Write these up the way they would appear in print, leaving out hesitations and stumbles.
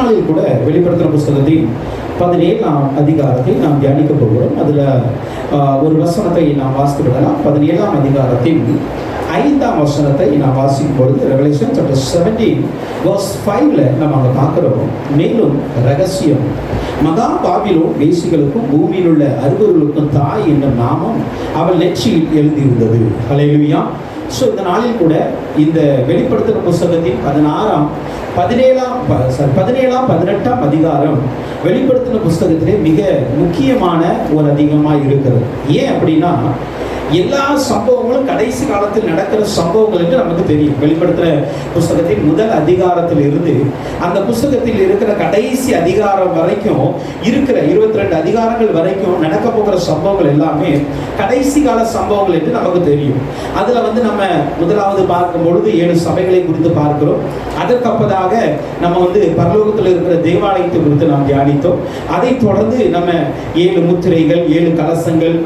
நாளில் கூட வெளிப்படுத்தின புஸ்தகத்தின் 17ஆம் அதிகாரத்தை நாம் தியானிக்க போகிறோம். அதில் ஒரு வசனத்தை நாம் வாசித்து விடலாம். 17ஆம் அதிகாரத்தின் 5ஆம் வசனத்தை நாம் வாசிக்கும் பொழுது ரெவலேஷன் சாப்டர் 17 verse 5ல நம்ம அங்கே பார்க்கிறோம். மேலும் ரகசியம், மகா பாபிலோன் வேசிகளுக்கும் பூமியில் உள்ள அருவர்களுக்கும் தாய் என்ற நாமம் அவள் நெற்றியில் எழுதியிருந்தது. ஹல்லேலூயா. ஸோ இந்த நாளில் கூட இந்த வெளிப்படுத்தின புஸ்தகத்தின் 17ஆம் 18ஆம் அதிகாரம் வெளிப்படுத்தின புஸ்தகத்திலே மிக முக்கியமான ஒரு அதிகமாக இருக்கிறது. ஏன் அப்படின்னா, எல்லா சம்பவங்களும் கடைசி காலத்தில் நடக்கிற சம்பவங்கள் என்று நமக்கு தெரியும். வெளிப்படுத்துகிற புஸ்தகத்தின் முதல் அதிகாரத்தில் இருந்து அந்த புஸ்தகத்தில் இருக்கிற கடைசி அதிகாரம் வரைக்கும் இருக்கிற 22 அதிகாரங்கள் வரைக்கும் நடக்க போகிற சம்பவங்கள் எல்லாமே கடைசி கால சம்பவங்கள் என்று நமக்கு தெரியும். அதில் நம்ம முதலாவது பார்க்கும் பொழுது 7 சபைகளை குறித்து பார்க்கிறோம். அதற்கப்பதாக நம்ம பரலோகத்தில் இருக்கிற தேவாலயத்தை குறித்து நாம் தியானித்தோம். அதை தொடர்ந்து நம்ம 7 முத்திரைகள், 7 கலசங்கள்,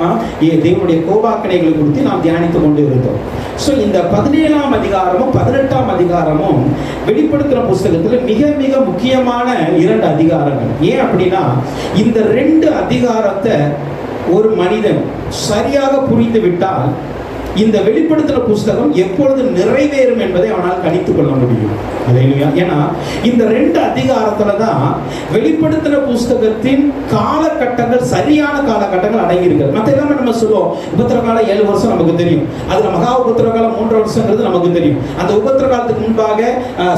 தேவனுடைய கோபாக்க குறித்து நாம் தியானித்துக் கொண்டு இருந்தோம். சோ இந்த 17ஆம் அதிகாரமும் 18ஆம் அதிகாரமும் வெளிப்படுத்துற புஸ்தகத்தில் மிக மிக முக்கியமான 2 அதிகாரங்கள். ஏன் அப்படின்னா, இந்த 2 அதிகாரத்தை ஒரு மனிதன் சரியாக புரிந்து விட்டால் இந்த வெளிப்படுத்துகிற புஸ்தகம் எப்பொழுது நிறைவேறும் என்பதை அவனால் கணித்துக் கொள்ள முடியும். ஏன்னா இந்த 2 அதிகாரத்துல தான் வெளிப்படுத்துகிற புஸ்தகத்தின் காலகட்டங்கள், சரியான காலகட்டங்கள் அடங்கி இருக்கிறது. மற்ற எல்லாமே நம்ம சொல்லுவோம், உபத்திர காலம் 7 வருஷம் நமக்கு தெரியும். அதுல மகா உபத்திர காலம் 3 வருஷங்கிறது நமக்கு தெரியும். அந்த உபத்திர காலத்துக்கு முன்பாக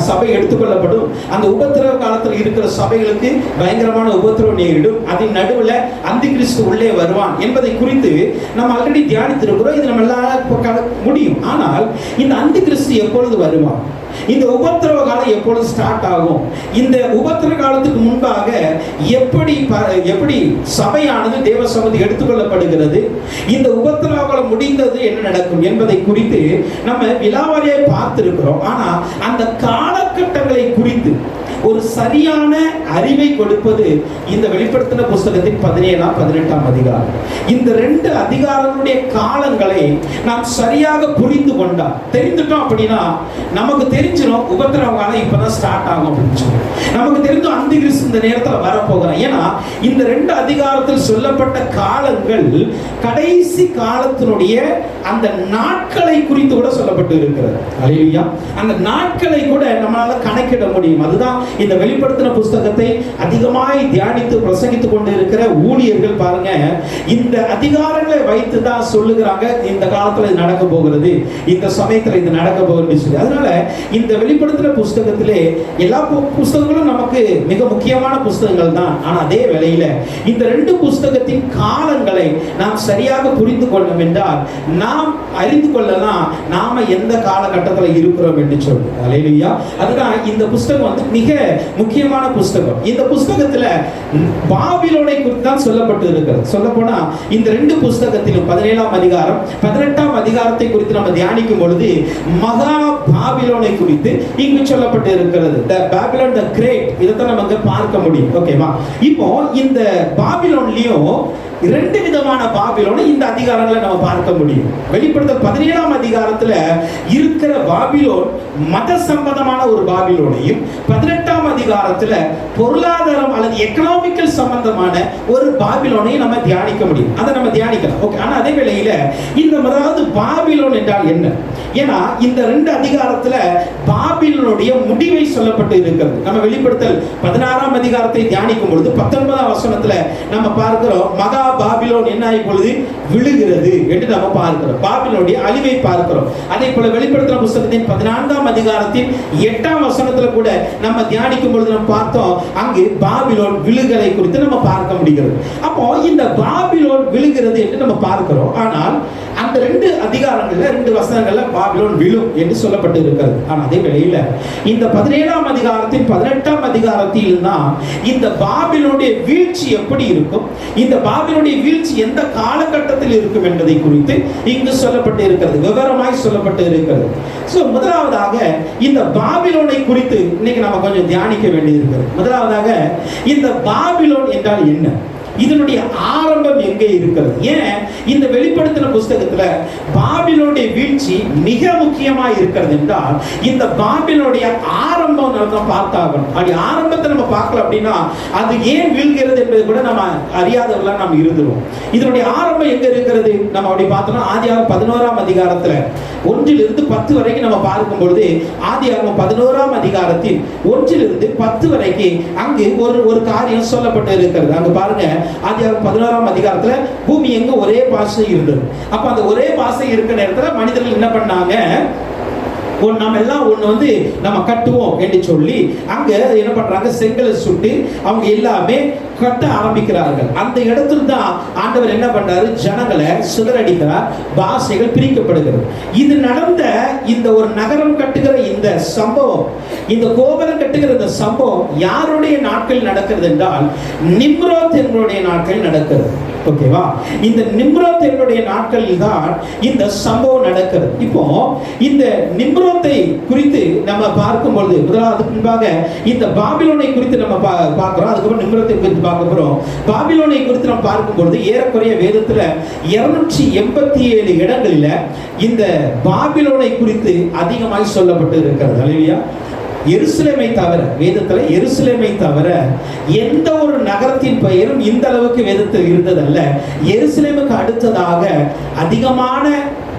சபை எடுத்துக்கொள்ளப்படும். அந்த உபத்திர காலத்தில் இருக்கிற சபைகளுக்கு பயங்கரமான உபத்திரம் நேரிடும். அதன் நடுவில் அந்தி கிறிஸ்து உள்ளே வருவான் என்பதை குறித்து நம்ம ஆல்ரெடி தியானித்திருக்கிறோம். இது நம்ம எல்லாம் முடியும். ஆனால் இந்த அந்தி கிறிஸ்து எப்பொழுது வருவான், இந்த உபத்திரவ காலம் எப்பொழுது ஸ்டார்ட் ஆகும், இந்த உபத்திரவ காலத்துக்கு முன்பாக எப்படி சபையானது தேவ சமூகத்தில் எடுத்துக்கொள்ளப்படுகிறது, இந்த உபத்திரவ காலம் முடிந்தது என்ன நடக்கும் என்பதை குறித்து நம்ம விலாவாரியாக பார்த்திருக்கிறோம். ஆனா அந்த காலகட்டங்களை குறித்து ஒரு சரியான அறிவை கொடுப்பது இந்த வெளிப்படுத்தின புஸ்தகத்தின் 17ஆம் 18ஆம் அதிகாரம். இந்த 2 அதிகாரங்களுடைய காலங்களை நாம் சரியாக புரிந்து கொண்டா, தெரிந்துட்டோம் அப்படின்னா நமக்கு தெரிஞ்சிடும் உபத்திரவ காலம் இப்பதான் ஸ்டார்ட் ஆகும் அப்படின்னு சொல்லி. நமக்கு தெரிஞ்சும் அந்தி கிறிஸ்து இந்த நேரத்தில் வரப்போகிறோம். ஏன்னா இந்த 2 அதிகாரத்தில் சொல்லப்பட்ட காலங்கள் கடைசி காலத்தினுடைய அந்த நாட்களை குறித்து கூட சொல்லப்பட்டு இருக்கிறது. அல்லேலூயா. அந்த நாட்களை கூட நம்மளால கணக்கிட முடியும். அதுதான் இந்த வெளிப்படுத்தின புஸ்தகத்தை அதிகமாய் தியானித்து பிரசங்கித்துக் கொண்டு இருக்கிற ஊழியர்கள் பாருங்க, இந்த அதிகாரங்களை வைத்து தான் சொல்லுகிறாங்க, இந்த காலத்துல இது நடக்க போகிறது, இந்த சமயத்துல இது நடக்க போகிறது சொல்லி. அதனால இந்த வெளிப்படுத்தின புஸ்தகத்திலே எல்லா புஸ்தகங்களும் நமக்கு மிக முக்கியமான புஸ்தகங்கள் தான். ஆனா அதே வேளையில இந்த 2 புஸ்தகத்தின் காலங்களை நாம் சரியாக புரிந்து கொள்ளணும் என்றால் நாம் அறிந்து கொள்ளலாம் நாம எந்த காலகட்டத்தில் இருக்கிறோம் என்று சொல்லி. அல்லேலூயா. அதுதான் இந்த புஸ்தகம் மிக முக்கியமான புஸ்தகம். இந்த புஸ்தகத்துல பாபிலோனை குறித்து தான் சொல்லப்பட்டு இருக்கிறது. சொல்ல போனா இந்த 2 புஸ்தகத்திலும் 17ஆம் அதிகாரம் 18ஆம் அதிகாரத்தை குறித்து நம்ம தியானிக்கும் பொழுது மகா பாபிலோனை குறித்து இங்கு சொல்லப்பட்டு இருக்கிறது. பாபிலோன் தி கிரேட், இதைத்தான் நம்ம பார்க்க முடியும். ஓகேவா? இப்போ இந்த பாபிலோன்லயும் 2 விதமான பாபிலோனை இந்த அதிகாரங்களை நம்ம பார்க்க முடியும். வெளிப்படுத்தல் 17ஆம் அதிகாரத்துல இருக்கிற பாபிலோன் மத சம்பந்தமான ஒரு பாபிலோனையும், 18ஆம் அதிகாரத்துல பொருளாதாரம் அல்லது எக்கனாமிக்கல் சம்பந்தமான ஒரு பாபிலோனையும் நம்ம தியானிக்க முடியும். அதை நம்ம தியானிக்கலாம். ஓகே. ஆனா அதே வேளையில இந்த அதாவது பாபிலோன் என்றால் என்ன? ஏன்னா இந்த 2 அதிகாரத்துல பாபிலோனுடைய முடிவை சொல்லப்பட்டு இருக்கிறது. நம்ம வெளிப்படுத்தல் 16ஆம் அதிகாரத்தை தியானிக்கும் பொழுது 19ஆம் வசனத்துல நம்ம பார்க்கிறோம், மகா பாபிலோன் என்ன ஆகி பொழுது விழுகிறது என்று நம்ம பார்க்கிறோம். பாபிலோனுடைய அழிவை பார்க்கிறோம். அதே போல வெளிப்படுத்தின புஸ்தகத்தின் 14ஆம் அதிகாரத்தின் 8ஆம் வசனத்துல கூட நம்ம தியானிக்கும் பொழுது நம்ம பார்த்தோம், அங்கு பாபிலோன் விழுகலை குறித்து நம்ம பார்க்க முடிகிறது. அப்போ இந்த பாபிலோன் விழுகிறது என்று நம்ம பார்க்கிறோம். ஆனால் அந்த 2 அதிகாரங்கள்ல 2 வசனங்கள்ல பாபிலோன் விழும் என்று சொல்லப்பட்டு இருக்கிறது. ஆனா அதே வேளையில இந்த 17ஆம் அதிகாரத்தின் 18ஆம் அதிகாரத்தில் தான் இந்த பாபிலோனுடைய வீழ்ச்சி எப்படி இருக்கும், இந்த பாபிலோனுடைய வீழ்ச்சி எந்த காலகட்டத்தில் இருக்கும் என்பதை குறித்து இங்கு சொல்லப்பட்டு இருக்கிறது, விவரமாய் சொல்லப்பட்டு இருக்கிறது. சோ முதலாவதாக இந்த பாபிலோனை குறித்து இன்னைக்கு நம்ம கொஞ்சம் தியானிக்க வேண்டியிருக்கிறது. முதலாவதாக இந்த பாபிலோன் என்றால் என்ன? ஏன்னா இந்த 2 அதிகாரத்துல பாபிலோனுடைய வீழ்ச்சி எப்படி இருக்கும், இந்த பாபிலோனுடைய வீழ்ச்சி எந்த காலகட்டத்தில் இருக்கும் என்பதை குறித்து இங்கு சொல்லப்பட்டு இருக்கிறது, விவரமாய் சொல்லப்பட்டு இருக்கிறது. சோ முதலாவதாக இந்த பாபிலோனை குறித்து இன்னைக்கு நம்ம கொஞ்சம் தியானிக்க வேண்டியிருக்கிறது. முதலாவதாக இதனுடைய ஆரம்பம் எங்கே இருக்கிறது? ஏன் இந்த வெளிப்படுத்தின புஸ்தகத்துல பாபிலோனுடைய வீழ்ச்சி மிக முக்கியமா இருக்கிறது என்றால், இந்த பாபிலோனுடைய ஆரம்பம் நம்ம பார்த்தாகணும். அப்படி ஆரம்பத்தை நம்ம பார்க்கல அப்படின்னா அது ஏன் வீழ்கிறது என்பது கூட நம்ம அறியாதவர்களா நாம் இருந்துருவோம். இதனுடைய ஆரம்பம் எங்க இருக்கிறது நம்ம அப்படி பார்த்தோம்னா, ஆதியாகமம் 11ஆம் அதிகாரத்துல 1 to 10 வரைக்கும் நம்ம பார்க்கும் பொழுது, ஆதியாகமம் 11ஆம் அதிகாரத்தில் 1 to 10 வரைக்கும் அங்கு ஒரு காரியம் சொல்லப்பட்டு இருக்கிறது. அங்க பாருங்க, ஆதியாகமம் 11ஆம் அதிகாரத்துல பூமி எங்க ஒரே பாசை இருந்தது. அப்ப அந்த ஒரே பாசை இருக்கிற நேரத்துல மனிதர்கள் என்ன பண்ணாங்க, நம்ம எல்லாம் ஒண்ணு நம்ம கட்டுவோம் என்று சொல்லி அங்க என்ன பண்றாங்க, செங்கலை சுட்டு அவங்க எல்லாமே கட்ட ஆரம்பிக்கிறார்கள். அந்த இடத்துல தான் ஆண்டவர் என்ன பண்றாரு, ஜனங்களை சிதறடிக்கிறார், பாஷைகள் பிரிக்கப்படுகிறது. இது நடந்த இந்த ஒரு நகரம் கட்டுகிற இந்த சம்பவம், இந்த கோபுரம் கட்டுகிற இந்த சம்பவம் யாருடைய நாட்கள் நடக்கிறது என்றால், நிம்ரோத் என்பவருடைய நாட்கள் நடக்கிறது. ஓகேவா? இந்த நிம்ரோத் என்பவருடைய நாட்களில் தான் இந்த சம்பவம் நடக்கிறது. இப்போ இந்த நிம்ரோத்தை குறித்து நம்ம பார்க்கும்போது, முதலாவது முன்பாக இந்த பாபிலோனை குறித்து நம்ம பார்க்கிறோம். அதுக்கப்புறம் நிம்ரோத்தை குறித்து பார்க்க போறோம். பாபிலோனை குறித்து நம்ம பார்க்கும்போது ஏறக்குறைய வேதத்துல 287 இடங்களில இந்த பாபிலோனை குறித்து அதிகமாய் சொல்லப்பட்டு இருக்கிறது. அல்லேலூயா. எருசலேமை தவிர, வேதத்துல எருசலேமை தவிர எந்த ஒரு நகரத்தின் பெயரும் இந்த அளவுக்கு வேதத்தில் இருந்ததல்ல. எருசலேமுக்கு அடுத்ததாக அதிகமான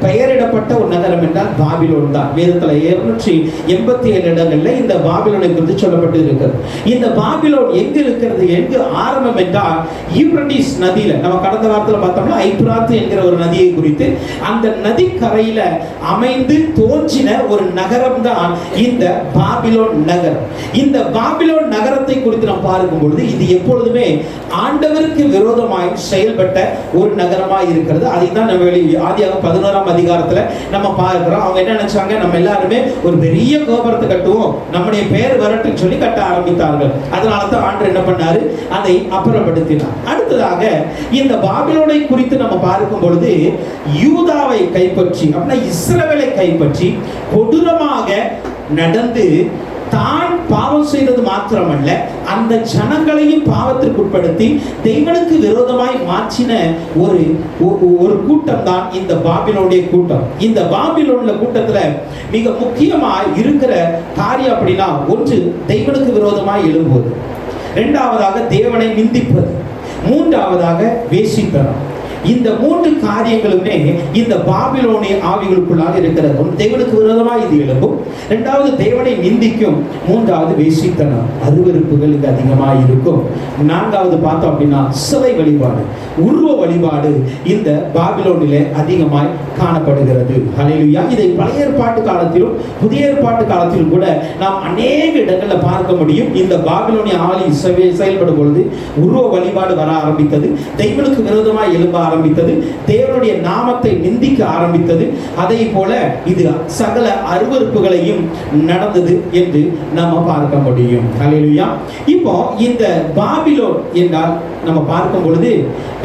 பெயரிடப்பட்ட ஒரு நகரம் என்றால் பாபிலோன் தான். வேதத்துல 287 இடங்கள்ல இந்த பாபிலோனை குறித்து சொல்லப்பட்டு இருக்கிறது. இந்த பாபிலோன் எங்க இருக்கிறது, எங்கு ஆரம்பம் என்றால் யூப்ரட்டிஸ் நதியில, நம்ம கடந்த வாரத்துல பார்த்தோம்னா ஐப்ராத்து என்கிற ஒரு நதியை குறித்து, அந்த நதி கரையில அமைந்து தோன்றின ஒரு நகரம் தான் இந்த பாபிலோன் நகரம். இந்த பாபிலோன் நகரத்தை குறித்து நாம் பார்க்கும் பொழுது இது எப்பொழுதுமே ஆண்டவருக்கு விரோதமாய் செயல்பட்ட ஒரு நகரமாய் இருக்கிறது. அதை தான் நம்ம ஆதியாகமம் 11ஆம் அதிகாரத்துல நம்ம பார்க்கிறோம். அவங்க என்ன நினைச்சாங்க, நம்ம எல்லாருமே ஒரு பெரிய கோபுரத்தை கட்டுவோம், நம்முடைய பெயர் வரட்டுன்னு சொல்லி கட்ட ஆரம்பித்தார்கள். அதனால தான் ஆண்டவர் என்ன பண்ணாரு, அதை அப்புறப்படுத்தினார். அடுத்ததாக இந்த பாபிலோனை குறித்து நம்ம பார்க்கும் பொழுது, யூதாவை கைப்பற்றி அப்படின்னா இஸ்ரவேலை கைப்பற்றி கொடூரமாக நடந்து தான் பாவம் செய்தது மாத்திரமல்ல, அந்த ஜனங்களையும் பாவத்திற்கு உட்படுத்தி தெய்வனுக்கு விரோதமாய் மாற்றின ஒரு கூட்டம் தான் இந்த பாபிலோனுடைய கூட்டம். இந்த பாபிலோன்ல கூட்டத்துல மிக முக்கியமாய் இருக்கிற காரியம் அப்படின்னா, ஒன்று தெய்வனுக்கு விரோதமாய் எழும்புவது, இரண்டாவதாக தேவனை நிந்திப்பது, மூன்றாவதாக வேசித்தனம். இந்த 3 காரியங்களுமே இந்த பாபிலோனிய ஆவிகளுக்குள்ளாக இருக்கிறது. ஒன்று தேவனுக்கு விரோதமாக இது எழும்பும், இரண்டாவது தேவனை நிந்திக்கும், மூன்றாவது வேசித்தனம், அருவருப்புகள் இங்கு அதிகமாக இருக்கும். நான்காவது பார்த்தோம் அப்படின்னா சிலை வழிபாடு, உருவ வழிபாடு இந்த பாபிலோனிலே அதிகமாய் காணப்படுகிறது. ஹல்லேலூயா. இதை பழைய ஏற்பாட்டு காலத்திலும் புதிய ஏற்பாட்டு காலத்திலும் கூட நாம் அநேக இடங்களில் பார்க்க முடியும். இந்த பாபிலோனிய ஆவி செயல்படும் பொழுது உருவ வழிபாடு வர ஆரம்பித்தது, தெய்வனுக்கு விரோதமாய் எழும்ப ஆரம்பித்தது, தேவனுடைய நாமத்தை நிந்திக்க ஆரம்பித்தது. அதே போல இது சகல அருவருப்புகளையும் நடந்தது என்று நம்ம பார்க்க முடியும். ஹல்லேலூயா. இப்போ இந்த பாபிலோன் என்றால் நம்ம பார்க்கும் பொழுது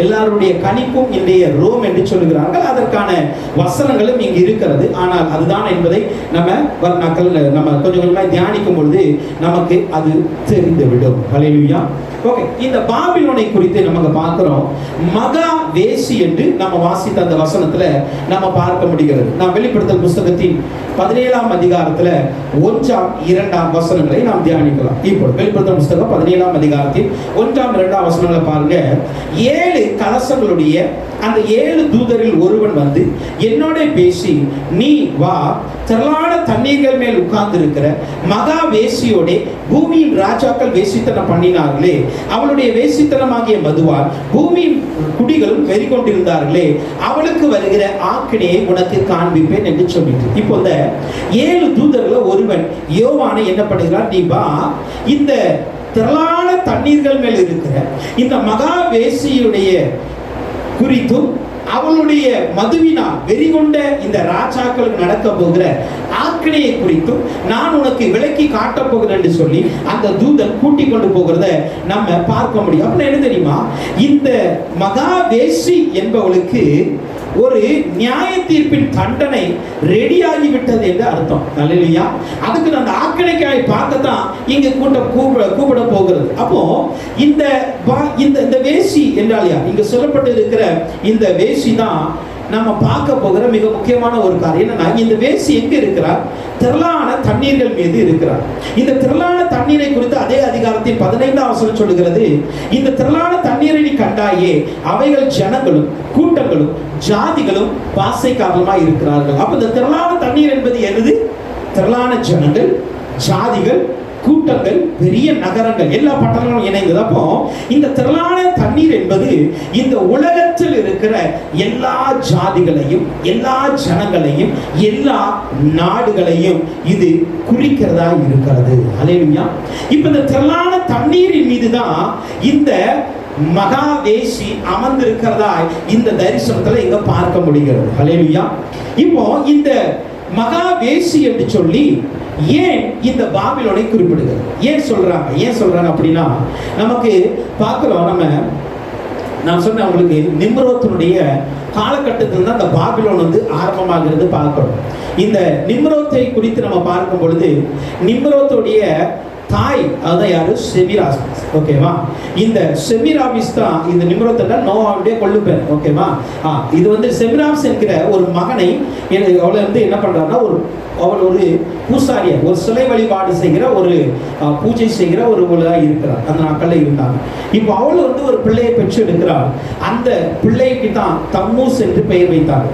எல்லாருடைய கணிப்பும் இன்றைய ரோம் என்று சொல்லுகிறார்கள். அதற்கான வசனங்களும் இங்கு இருக்கிறது. ஆனால் அதுதான் என்பதை நம்ம நாட்கள் நம்ம கொஞ்சம் கொஞ்சமாக தியானிக்கும் பொழுது நமக்கு அது தெரிந்துவிடும். ஹல்லேலூயா. ஓகே, இந்த பாபிலோனை குறித்து நமக்கு பார்க்கிறோம். மகா வேசி என்று நம்ம வாசித்த அந்த வசனத்துல நம்ம பார்க்க முடிகிறது. நாம் வெளிப்படுத்தல் புஸ்தகத்தின் 17ஆம் அதிகாரத்துல 1ஆம் 2ஆம் வசனங்களை நாம் தியானிக்கலாம். இப்போ வெளிப்படுத்தல் புஸ்தகம் 17ஆம் அதிகாரத்தில் 1ஆம் 2ஆம் வசனங்களை பாருங்க. 7 கலசங்களுடைய அந்த 7 தூதரில் ஒருவன் வந்து என்னோட பேசி, நீ வா, திரளான தண்ணீர்கள் மேல் உட்கார்ந்து இருக்கிற மகா வேசியோட பூமியின் ராஜாக்கள் வேசித்தனம் பண்ணினார்களே, அவளுடைய வேசித்தனமாகிய மதுவால் பூமியின் குடிகளும் வெறி கொண்டிருந்தார்களே, அவளுக்கு வருகிற ஆக்கினையை உனக்கு காண்பிப்பேன் என்று சொல்லிட்டு, இப்போ இந்த 7 தூதர்ல ஒருவன் யோவானை என்ன பண்ணுகிறார், நீ வா, இந்த திரளான தண்ணீர்கள் மேல் இருக்கிற இந்த மகா வேசியுடைய குறித்தும் அவளுடைய மதுவினால் வெறிகொண்ட இந்த ராஜாக்களுக்கு நடக்க போகிற ஆக்கினையை குறித்தும் நான் உனக்கு விளக்கி காட்டப் போகிறேன் என்று சொல்லி அந்த தூதன் கூட்டிக் கொண்டு போகிறத நம்ம பார்க்க முடியும். அப்படின்னு என்ன தெரியுமா, இந்த மகா வேசி என்பவளுக்கு ஒரு நியாய தீர்ப்பின் தண்டனை ரெடியாகி விட்டது என்று அர்த்தம். அல்லேலூயா. அதுக்கு அந்த ஆக்கினைக்காய் பார்க்கத்தான் இங்க கூப்பிட போகிறது. அப்போ இந்த இந்த வேசி என்றால் யார்? இங்க சொல்லப்பட்டு இருக்கிற இந்த வேசி தான் நம்ம பார்க்க போகிற மிக முக்கியமான ஒரு காரியம். என்னன்னா, இந்த வேசி எங்க இருக்கிறார்? திரளான தண்ணீர்கள் மீது இருக்கிறார். இந்த திரளான தண்ணீரை குறித்து அதே அதிகாரத்தின் 15ஆம் வசனம் சொல்லுகிறது, இந்த திரளான தண்ணீரை நீ கண்டாயே, அவைகள் ஜனங்களும் கூட்டங்களும் ஜாதிகளும் வாசைக்காரமாய் இருக்கிறார்கள். அப்ப இந்த திரளான தண்ணீர் என்பது எது? திரளான ஜனங்கள், ஜாதிகள், கூட்டங்கள், பெரிய நகரங்கள், எல்லா பட்டணங்களும் இணைந்தது. அப்போ இந்த திரளான தண்ணீர் என்பது இந்த உலகத்தில் இருக்கிற எல்லா ஜாதிகளையும், எல்லா ஜனங்களையும், எல்லா நாடுகளையும் இது குறிக்கிறதா இருக்கிறது. அல்லேலூயா. இப்ப இந்த திரளான தண்ணீரின் மீது தான் இந்த மகா வேசி அமர்ந்திருக்கிறதா இந்த தரிசனத்துல இங்க பார்க்க முடிகிறது. அல்லேலூயா. இப்போ இந்த மகா வேசி என்று சொல்லி ஏன் இந்த பாபிலோனை குறிப்பிடுகிறது? ஏன் சொல்றாங்க அப்படின்னா, நமக்கு பார்க்கிறோம், நான் சொன்ன உங்களுக்கு நிம்ரோத்தினுடைய காலகட்டத்தில் தான் இந்த பாபிலோன் வந்து ஆரம்பமாகிறது பார்க்கிறோம். இந்த நிம்ரோத்தை குறித்து நம்ம பார்க்கும் பொழுது, நிம்ரோத்துடைய தாய் அதான் யாரு? செமிராமிஸ். ஓகேவா? இந்த செமிராமிஸ் தான் இந்த நிம்ரோத்தை நோவாவுடைய கொள்ளு பேர். ஓகேவா? இது வந்து செமிராமிஸ் என்கிற ஒரு மகனை அவளை வந்து என்ன பண்றாருன்னா, அவள் ஒரு பூசாரிய, ஒரு சிலை வழிபாடு செய்கிற, ஒரு பூஜை செய்கிற ஒரு இருக்கிறார். அந்த நாட்களில் இருந்தாங்க. இப்போ அவள் வந்து ஒரு பிள்ளையை பெற்று எடுக்கிறாள். அந்த பிள்ளைக்கு தான் தம்மூஸ் என்று பெயர் வைத்தாங்க.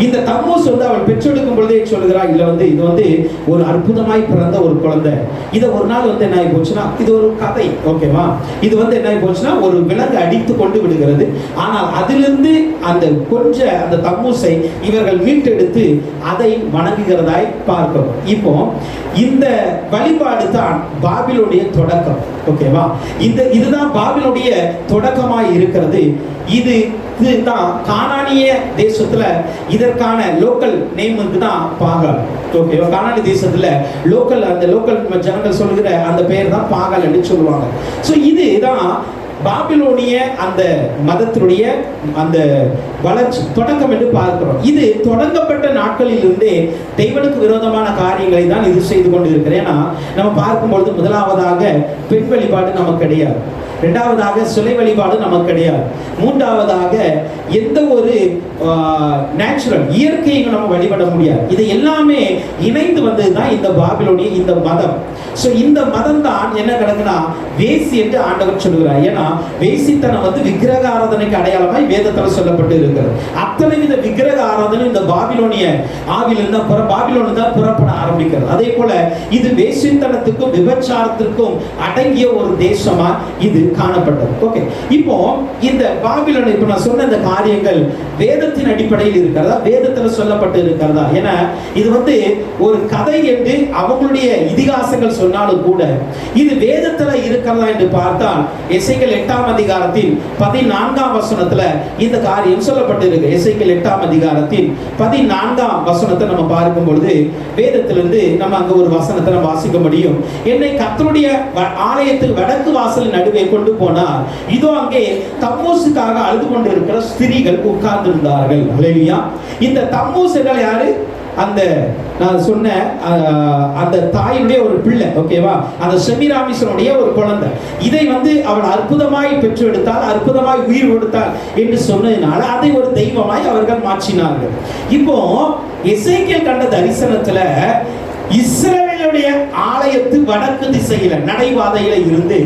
இந்த தம்மூஸ் வந்து அவள் பெற்றெடுக்கும் பொழுதே சொல்லுகிறாள், இல்லை வந்து இது வந்து ஒரு அற்புதமாய் பிறந்த ஒரு குழந்தை. இதை ஒரு நாள் வந்து என்ன ஆகி போச்சுன்னா, இது ஒரு கதை. ஓகேவா? இது வந்து என்ன ஆகி போச்சுன்னா, ஒரு விலங்கு அடித்து கொண்டு விடுகிறது. ஆனால் அதிலிருந்து அந்த தம்மூஸை இவர்கள் மீட்டெடுத்து அதை வணங்குகிறதாய் பார்க்கிறோம். இப்போ இந்த வழிபாடு தான் பாபிலோனுடைய தொடக்கம். ஓகேவா? இதுதான் பாபிலோனுடைய தொடக்கமாய் இருக்கிறது. இதுதான் கானானிய தேசத்துல இதற்கான லோக்கல் நேமுக்கு தான் பாகால். ஓகேவா? கானானிய தேசத்துல அந்த லோக்கல் ஜனங்கள் சொல்லுகிற அந்த பெயர் தான் பாகால் என்று சொல்லுவாங்க. ஸோ இதுதான் பாபிலோனிய அந்த மதத்தினுடைய அந்த வளர்ச்சி தொடக்கம் என்று பார்க்கிறோம். இது தொடங்கப்பட்ட நாட்களில் இருந்தே தெய்வனுக்கு விரோதமான காரியங்களை தான் இது செய்து கொண்டு இருக்கிறேன். ஏன்னா நம்ம பார்க்கும்பொழுது முதலாவதாக பெண் வழிபாடு நமக்கு கிடையாது, இரண்டாவதாக சிலை வழிபாடு நமக்கு கிடையாது, மூன்றாவதாக எந்த ஒரு நேச்சுரல் இயற்கையும் நம்ம வழிபட முடியாது. இது எல்லாமே இணைந்து வந்ததுதான் இந்த பாபிலோனிய இந்த மதம். ஸோ இந்த மதம் தான் என்ன கிடக்குன்னா வேசி என்று ஆண்டவர் சொல்லுகிறார். ஏன்னா வேசித்தனம் வந்து விக்கிரக ஆராதனைக்கு அடையாளமாய் வேதத்தில் சொல்லப்பட்டு இருக்கிறது. அத்தனை வித விக்கிரக ஆராதனை இந்த பாபிலோனிய ஆவிலிருந்து பாபிலோன் தான் புறப்பட ஆரம்பிக்கிறது. அதே போல இது வேசித்தனத்துக்கும் விபச்சாரத்திற்கும் அடங்கிய ஒரு தேசமா இது காணப்பட்டது. ஓகே, இப்போ இந்த பாபிலோன், இப்போ நான் சொன்ன இந்த காரியங்கள் வேதத்தின் அடிப்படையில் இருக்கிறதா, வேதத்தில் சொல்லப்பட்டு இருக்கிறதா? ஏன்னா இது வந்து ஒரு கதை என்று அவங்களுடைய இதிகாசங்கள் சொன்னாலும் கூட இது வேதத்துல இருக்கிறதா என்று பார்த்தால் எசேக்கியேல் 8ஆம் அதிகாரத்தில் 14ஆம் வசனத்துல இந்த காரியம் சொல்லப்பட்டு இருக்கு. எசேக்கியேல் 8ஆம் அதிகாரத்தில் 14ஆம் வசனத்தை நம்ம பார்க்கும் பொழுது வேதத்திலிருந்து நம்ம அங்க ஒரு வசனத்தை நம்ம வாசிக்க முடியும். என்னை கர்த்தருடைய ஆலயத்தில் வடக்கு வாசல் நடுவே கொண்டு போனார், இதோ அங்கே தம்மூசுக்காக அழுது கொண்டு இருக்கிற ஸ்திரீகள் உட்கார்ந்து இருந்தார்கள். அல்லேலூயா. இந்த தம்மூஸ் என்றால் யாரு? அந்த நான் சொன்ன அந்த தாயினுடைய ஒரு பிள்ளை. ஓகேவா? அந்த செமிராமிசனுடைய ஒரு குழந்தை. இதை வந்து அவள் அற்புதமாய் பெற்று எடுத்தால், அற்புதமாய் உயிர் கொடுத்தாள் என்று சொன்னதுனால அதை ஒரு தெய்வமாய் அவர்கள் மாற்றினார்கள். இப்போ எசேக்கியேல் கண்ட தரிசனத்துல இஸ்ரவேலுடைய ஆலயத்து வடக்கு திசையில நடைபாதையில இருந்து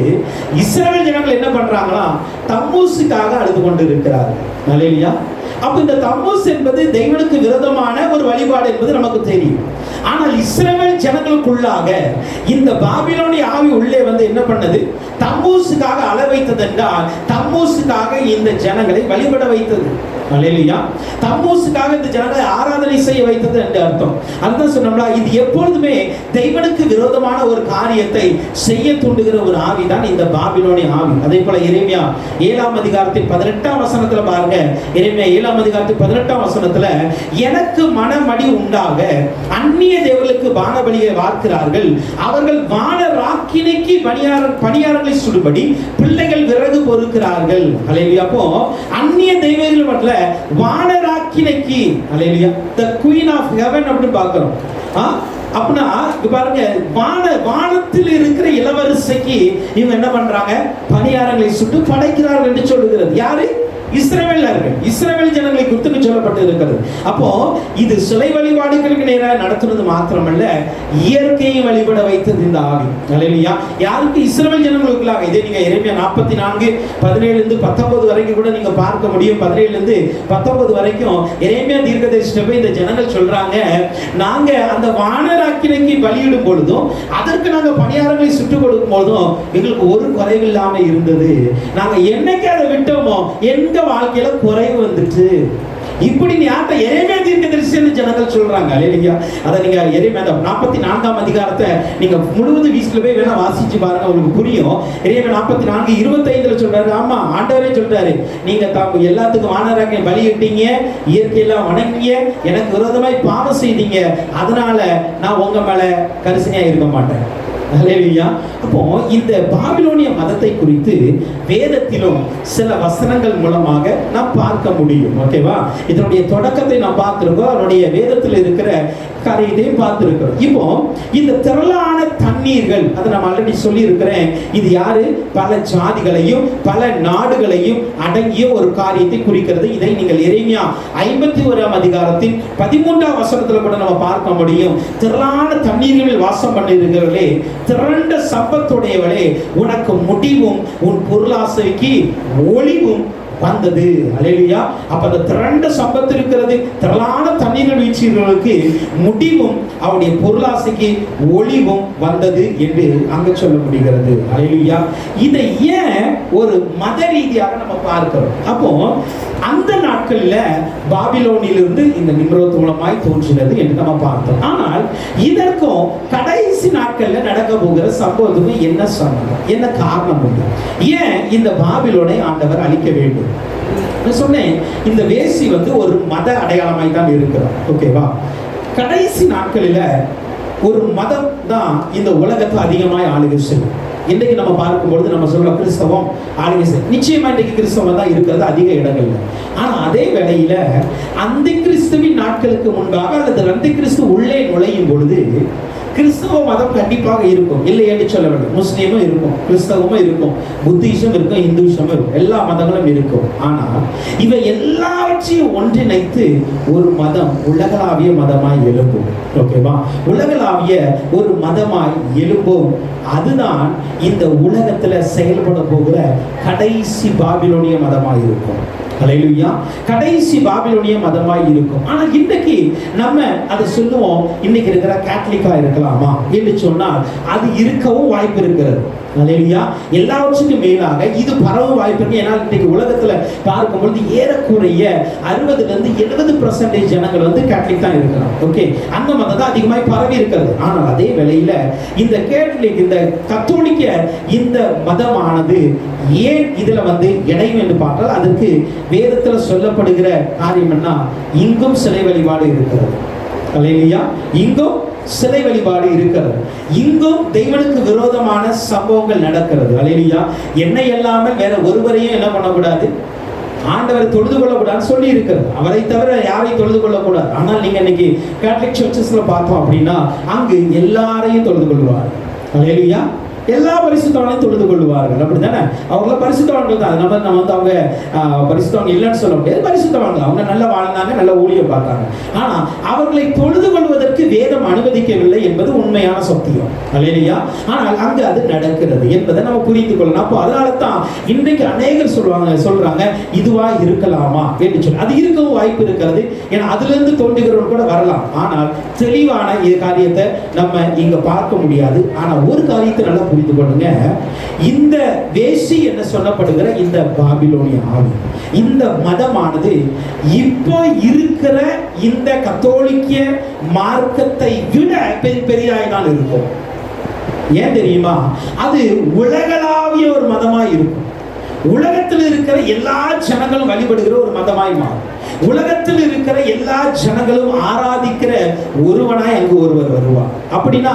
இஸ்ரவேல் ஜனங்கள் என்ன பண்றாங்களா, தம்மூசுக்காக அழுது கொண்டு இருக்கிறார்கள். அல்லேலூயா. அப்ப இந்த தம்மூஸ் என்பது தெய்வனுக்கு விரோதமான ஒரு வழிபாடு என்பது நமக்கு தெரியும். ஆனால் இஸ்ரவேல் ஜனங்களுக்குள்ளாக இந்த பாபிலோனிய ஆவி உள்ளே வந்து என்ன பண்ணது, தம்மூசுக்காக அழ வைத்தது என்றால் தம்மூசுக்காக இந்த ஜனங்களை வழிபட வைத்தது. அல்லேலூயா. தம்மூசுக்காக இந்த ஜனங்களை ஆராதனை செய்ய வைத்தது என்று அர்த்தம். அதுதான் சொன்னோம்னா, இது எப்பொழுதுமே தெய்வனுக்கு விரோதமான ஒரு காரியத்தை செய்ய தூண்டுகிற ஒரு ஆவி தான் இந்த பாபிலோனிய ஆவி. அதே போல எரேமியா 7ஆம் அதிகாரத்தில் 18ஆம் வசனத்துல பாருங்க. எரேமியா 7ஆம் அதிகாரத்தில் 18ஆம் வசனத்துல, எனக்கு மனமடி உண்டாக அந்நிய தேவர்களுக்கு பானபலியை வார்க்கிறார்கள், அவர்கள் வான ராக்கினைக்கு பணியாரங்களை சுடுபடி பிள்ளைகள் விறகு பொறுக்கிறார்கள். அல்லேலூயா. அப்போ அந்நிய தெய்வங்கள் மட்டும் வானராக்கினைக்கு, அல்லேலூயா, the queen of heaven அப்படி பார்க்கிறோம். அப்படின்னா பாருங்க, வானத்தில் இருக்கிற இளவரசிக்கு இவங்க என்ன பண்றாங்க? பணியாரங்களை சுட்டு படைக்கிறார்கள் என்று சொல்லுகிறது. யாரு? இஸ்ரவேலர்கள், இஸ்ரவேல் ஜனங்களை குறித்து சொல்லப்பட்டு இருக்கிறது. அப்போ இது சிலை வழிபாடுகளுக்கு நேராக நடத்துறது மாத்திரமல்ல, இயற்கையை வழிபட வைத்தது இந்த ஆவி. அல்லேலூயா. யாருக்கு? இஸ்ரவேல் ஜனங்களுக்குள்ளாக. இதே நீங்க எரேமியா 44:17-19 வரைக்கும் கூட நீங்க பார்க்க முடியும். 17-19 வரைக்கும் எரேமியா தீர்க்கதரிசிட்ட இந்த ஜனங்கள் சொல்றாங்க, நாங்க அந்த வானராக்கினைக்கு பலியிடும் பொழுதும் அதற்கு நாங்க பணியாரங்களை சுட்டுக் கொடுக்கும் போதும் எங்களுக்கு ஒரு குறைவில்லாம இருந்தது. நாங்க என்னைக்கு அதை விட்டோமோ எங்க வாழ்க்கையில குறைவு வந்துட்டு. இப்படி யார்ட்ட? எரேமியா தீர்க்கதரிசி ஜனங்கள் சொல்றாங்க. அல்லேலூயா. அதை நீங்க எரேமியா 44ஆம் அதிகாரத்தை நீங்க முழுவதும் வீசில போய் வேணா வாசிச்சு பாருங்க, உங்களுக்கு புரியும். எரேமியா 44:25 சொல்றாரு, ஆமா ஆண்டவரே சொல்றாரு, நீங்க எல்லாத்துக்கும் வானராக்கினை பலியிட்டீங்க, இயற்கையெல்லாம் வணங்கிய, எனக்கு விரோதமாய் பாவம் செய்தீங்க, அதனால நான் உங்க மேல கரிசனையா இருக்க மாட்டேன். அல்லேலூயா. அப்போ இந்த பாபிலோனிய மதத்தை குறித்து வேதத்திலும் சில வசனங்கள் மூலமாக நாம் பார்க்க முடியும். ஓகேவா? இதனுடைய தொடக்கத்தை நாம் பார்த்திருக்கோம், அதனுடைய வேதத்தில் இருக்கிற காரியத்தையும் பார்த்திருக்கிறோம். இப்போ இந்த திரளான தண்ணீர்கள், அதை நம்ம ஆல்ரெடி சொல்லி இருக்கிறேன், இது யாரு? பல ஜாதிகளையும் பல நாடுகளையும் அடங்கிய ஒரு காரியத்தை குறிக்கிறது. இதை நீங்கள் எரேமியா 51ஆம் அதிகாரத்தின் 13ஆம் வசனத்துல கூட நம்ம பார்க்க முடியும். திரளான தண்ணீர்களில் வாசம் பண்ணிருக்கிறவர்களே, திரண்ட சம்பத்துடையவளே, உனக்கு முடிவும் உன் பொருளாசைக்கு ஒளிவும் வந்தது. அல்லேலூயா. அப்ப அந்த திரண்ட சம்பத்து இருக்கிறது, திரளான தண்ணீர்கள் வீழ்ச்சிகளுக்கு முடிவும் அவருடைய பொருளாசைக்கு ஒளிவும் வந்தது என்று அங்க சொல்ல முடிகிறது. அல்லேலூயா. இதை ஏன் ஒரு மத ரீதியாக நம்ம பார்க்கிறோம்? அப்போ அந்த நாட்களில் பாபிலோனிலிருந்து இந்த நிம்ரோத் மூலமாய் தோன்றினது என்று நம்ம பார்த்தோம். ஆனால் இதற்கும் கடைசி நாட்களில் நடக்க போகிற சம்பவத்துக்கும் என்ன சம்பந்தம், என்ன காரணம் உண்டு? ஏன் இந்த பாபிலோனை ஆண்டவர் அழிக்க வேண்டும்? சொன்னேன், இந்த வேசி ஒரு மத அடையாளமாய் தான் இருக்கிறார். ஓகேவா? கடைசி நாட்களில் ஒரு மதம் தான் இந்த உலகத்தை அதிகமாய் ஆளுகை செய்யும். இன்றைக்கு நம்ம பார்க்கும்பொழுது நம்ம சொல்ற கிறிஸ்தவம் ஆளுகை செய்யும். நிச்சயமா இன்றைக்கு கிறிஸ்தவம் தான் இருக்கிறது அதிக இடங்கள்ல. ஆனா அதே வேளையில அந்த கிறிஸ்துவின் நாட்களுக்கு முன்பாக அல்லது அந்த கிறிஸ்து உள்ளே நுழையும் பொழுது கிறிஸ்தவ மதம் கண்டிப்பாக இருக்கும், இல்லை என்று சொல்ல வேண்டும். முஸ்லீமும் இருக்கும், கிறிஸ்தவமும் இருக்கும், புத்திசம் இருக்கும், இந்துசமும் இருக்கும், எல்லா மதங்களும் இருக்கும். ஆனால் இவை எல்லாவற்றையும் ஒன்றிணைத்து ஒரு மதம் உலகளாவிய மதமாய் எழும்பும். ஓகேவா? உலகளாவிய ஒரு மதமாய் எழும்பும். அதுதான் இந்த உலகத்துல செயல்பட போகிற கடைசி பாபிலோனிய மதமாய் இருக்கும். அல்லேலூயா. கடைசி பாபிலோனிய மதமாய் இருக்கும். ஆனா இன்றைக்கு நம்ம அதை சொல்லுவோம், இன்னைக்கு இருக்கிற கேத்தலிக்கா இருக்கலாமா என்று சொன்னால் அது இருக்கவும் வாய்ப்பு இருக்கிறது. அல்லேலூயா. எல்லாவற்றுக்கும் மேலாக இது பரவ வாய்ப்பு இருக்கு. ஏன்னா இன்னைக்கு உலகத்துல பார்க்கும்போது ஏறக்குறைய 60-70% ஜனங்கள் கேத்தலிக் தான் இருக்கிறாங்க. ஓகே, அந்த மதம் தான் அதிகமாய் பரவி இருக்கிறது. ஆனால் அதே வேளையில இந்த கேத்தலிக், இந்த கத்தோலிக்க இந்த மதமானது ஏன் இதுல இணையும் என்று பார்த்தால் அதற்கு வேதத்துல சொல்லப்படுகிற காரியம் என்ன? இங்கும் சிலை வழிபாடு இருக்கிறது. அல்லேலூயா. இங்கும் சிலை வழிபாடு இருக்கிறது. இங்கும் தெய்வனுக்கு விரோதமான சம்பவங்கள் நடக்கிறது. அல்லேலூயா. என்னை இல்லாமல் வேற ஒருவரையும் என்ன பண்ணக்கூடாது? ஆண்டவரை தொழுது கொள்ளக்கூடாதுன்னு சொல்லி இருக்கிறது. அவரை தவிர யாரையும் தொழுது கொள்ளக்கூடாது. ஆனால் நீங்க இன்னைக்கு கேத்தலிக் சர்ச்சஸ்ல பார்த்தோம் அப்படின்னா அங்கு எல்லாரையும் தொழுது கொள்வார். அல்லேலூயா. எல்லா பரிசுத்தவான்களையும் தொழுது கொள்வார்கள். அப்படித்தானே? அவங்கள பரிசுத்தவான்கள் தான். நம்ம அவங்க பரிசுத்தவான்கள் இல்லைன்னு சொல்ல முடியாது. பரிசுத்தவான்கள் அவங்க நல்ல வாழ்ந்தாங்க, நல்ல ஊழியம் பார்த்தாங்க. ஆனா அவர்களை தொழுது கொள்வதற்கு வேதம் அனுமதிக்கவில்லை என்பது உண்மையான சத்தியம். அல்லேலூயா. ஆனால் அங்கு அது நடக்கிறது என்பதை நம்ம புரிந்து கொள்ளணும். அப்போ அதனால தான் இன்றைக்கு அநேகர் சொல்றாங்க இதுவா இருக்கலாமா என்று சொல்லி. அது இருக்கவும் வாய்ப்பு இருக்கிறது. ஏன்னா அதுல இருந்து தோன்றுகிறவர்கள் கூட வரலாம். ஆனால் தெளிவான காரியத்தை நம்ம இங்க பார்க்க முடியாது. ஆனா ஒரு காரியத்தை நல்லா புரிந்து கொள்ளுங்க. இந்த வேசி என்ன சொல்லப்படுகிற இந்த பாபிலோனிய ஆவி, இந்த மதமானது இப்போ இருக்கிற இந்த கத்தோலிக்க மார்க்கத்தை விட பெரியாய்தான் இருக்கும். ஏன் தெரியுமா? அது உலகளாவிய ஒரு மதமாய் இருக்கும். உலகத்தில் இருக்கிற எல்லா ஜனங்களும் வழிபடுகிற ஒரு மதமாய் மாறும். உலகத்தில் இருக்கிற எல்லா ஜனங்களும் ஆராதிக்கிற ஒருவனாய் அங்கு ஒருவர் வருவார். அப்படின்னா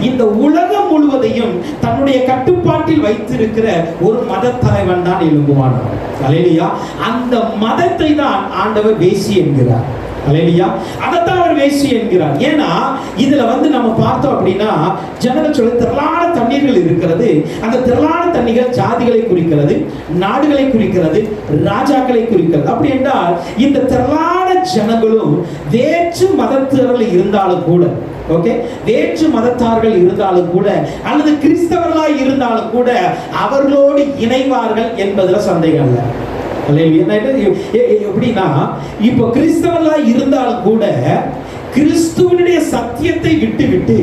இந்த உலகம் முழுவதையும் தன்னுடைய கட்டுப்பாட்டில் வைத்திருக்கிற ஒரு மத தலைவன் தான் எழும்புவான். அல்லேலூயா. அந்த மதத்தை தான் ஆண்டவர் வேசி என்கிறார். அல்லேலூயா. அதைத்தான் அவர் வேசி என்கிறார். ஏன்னா இதுல நம்ம பார்த்தோம் அப்படின்னா ஜனங்கள் சொல்ல திரளான தண்ணீர்கள் இருக்கிறது. அந்த திரளான தண்ணீர்கள் ஜாதிகளை குறிக்கிறது, நாடுகளை குறிக்கிறது, ராஜாக்களை குறிக்கிறது. அப்படி என்றால் இந்த திரளான ஜனங்களும் வேற்று மதத்தினர்கள் இருந்தாலும் கூட, ஓகே, வேற்று மதத்தார்கள் இருந்தாலும் கூட அல்லது கிறிஸ்தவர்களாய் இருந்தாலும் கூட அவர்களோடு இணைவார்கள் என்பதுல சந்தேகம் இல்லை. எப்படின்னா இப்போ கிறிஸ்தவர்களா இருந்தாலும் கூட கிறிஸ்துவனுடைய சத்தியத்தை விட்டு விட்டு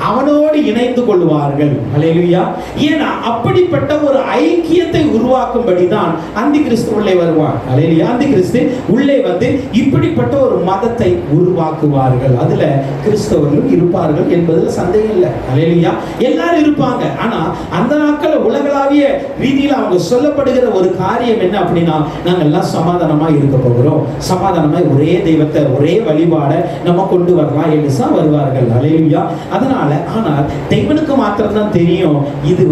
அவனோடு இணைந்து கொள்வார்கள். அல்லேலூயா. ஏன்னா அப்படிப்பட்ட ஒரு ஐக்கியத்தை உருவாக்கும்படிதான் அந்தி கிறிஸ்து உள்ளே வருவான். அல்லேலூயா. அந்தி கிறிஸ்து உள்ளே இப்படிப்பட்ட ஒரு மதத்தை உருவாக்குவார்கள். அதுல கிறிஸ்தவர்களும் இருப்பார்கள் என்பதுல சந்தேகம் இல்லை. அல்லேலூயா. எல்லாரும் இருப்பாங்க. ஆனா அந்த நாட்கள் உலகளாவிய ரீதியில் அவங்க சொல்லப்படுகிற ஒரு காரியம் என்ன அப்படின்னா, நாங்கள் எல்லாம் சமாதானமா இருக்க போகிறோம், சமாதானமா ஒரே தெய்வத்தை ஒரே வழிபாட நம்ம கொண்டு வரலாம் என்று வருவார்கள். அல்லேலூயா. அதனால ஆனால் தெய்வனுக்கு மாத்திரம் தான் தெரியும் இது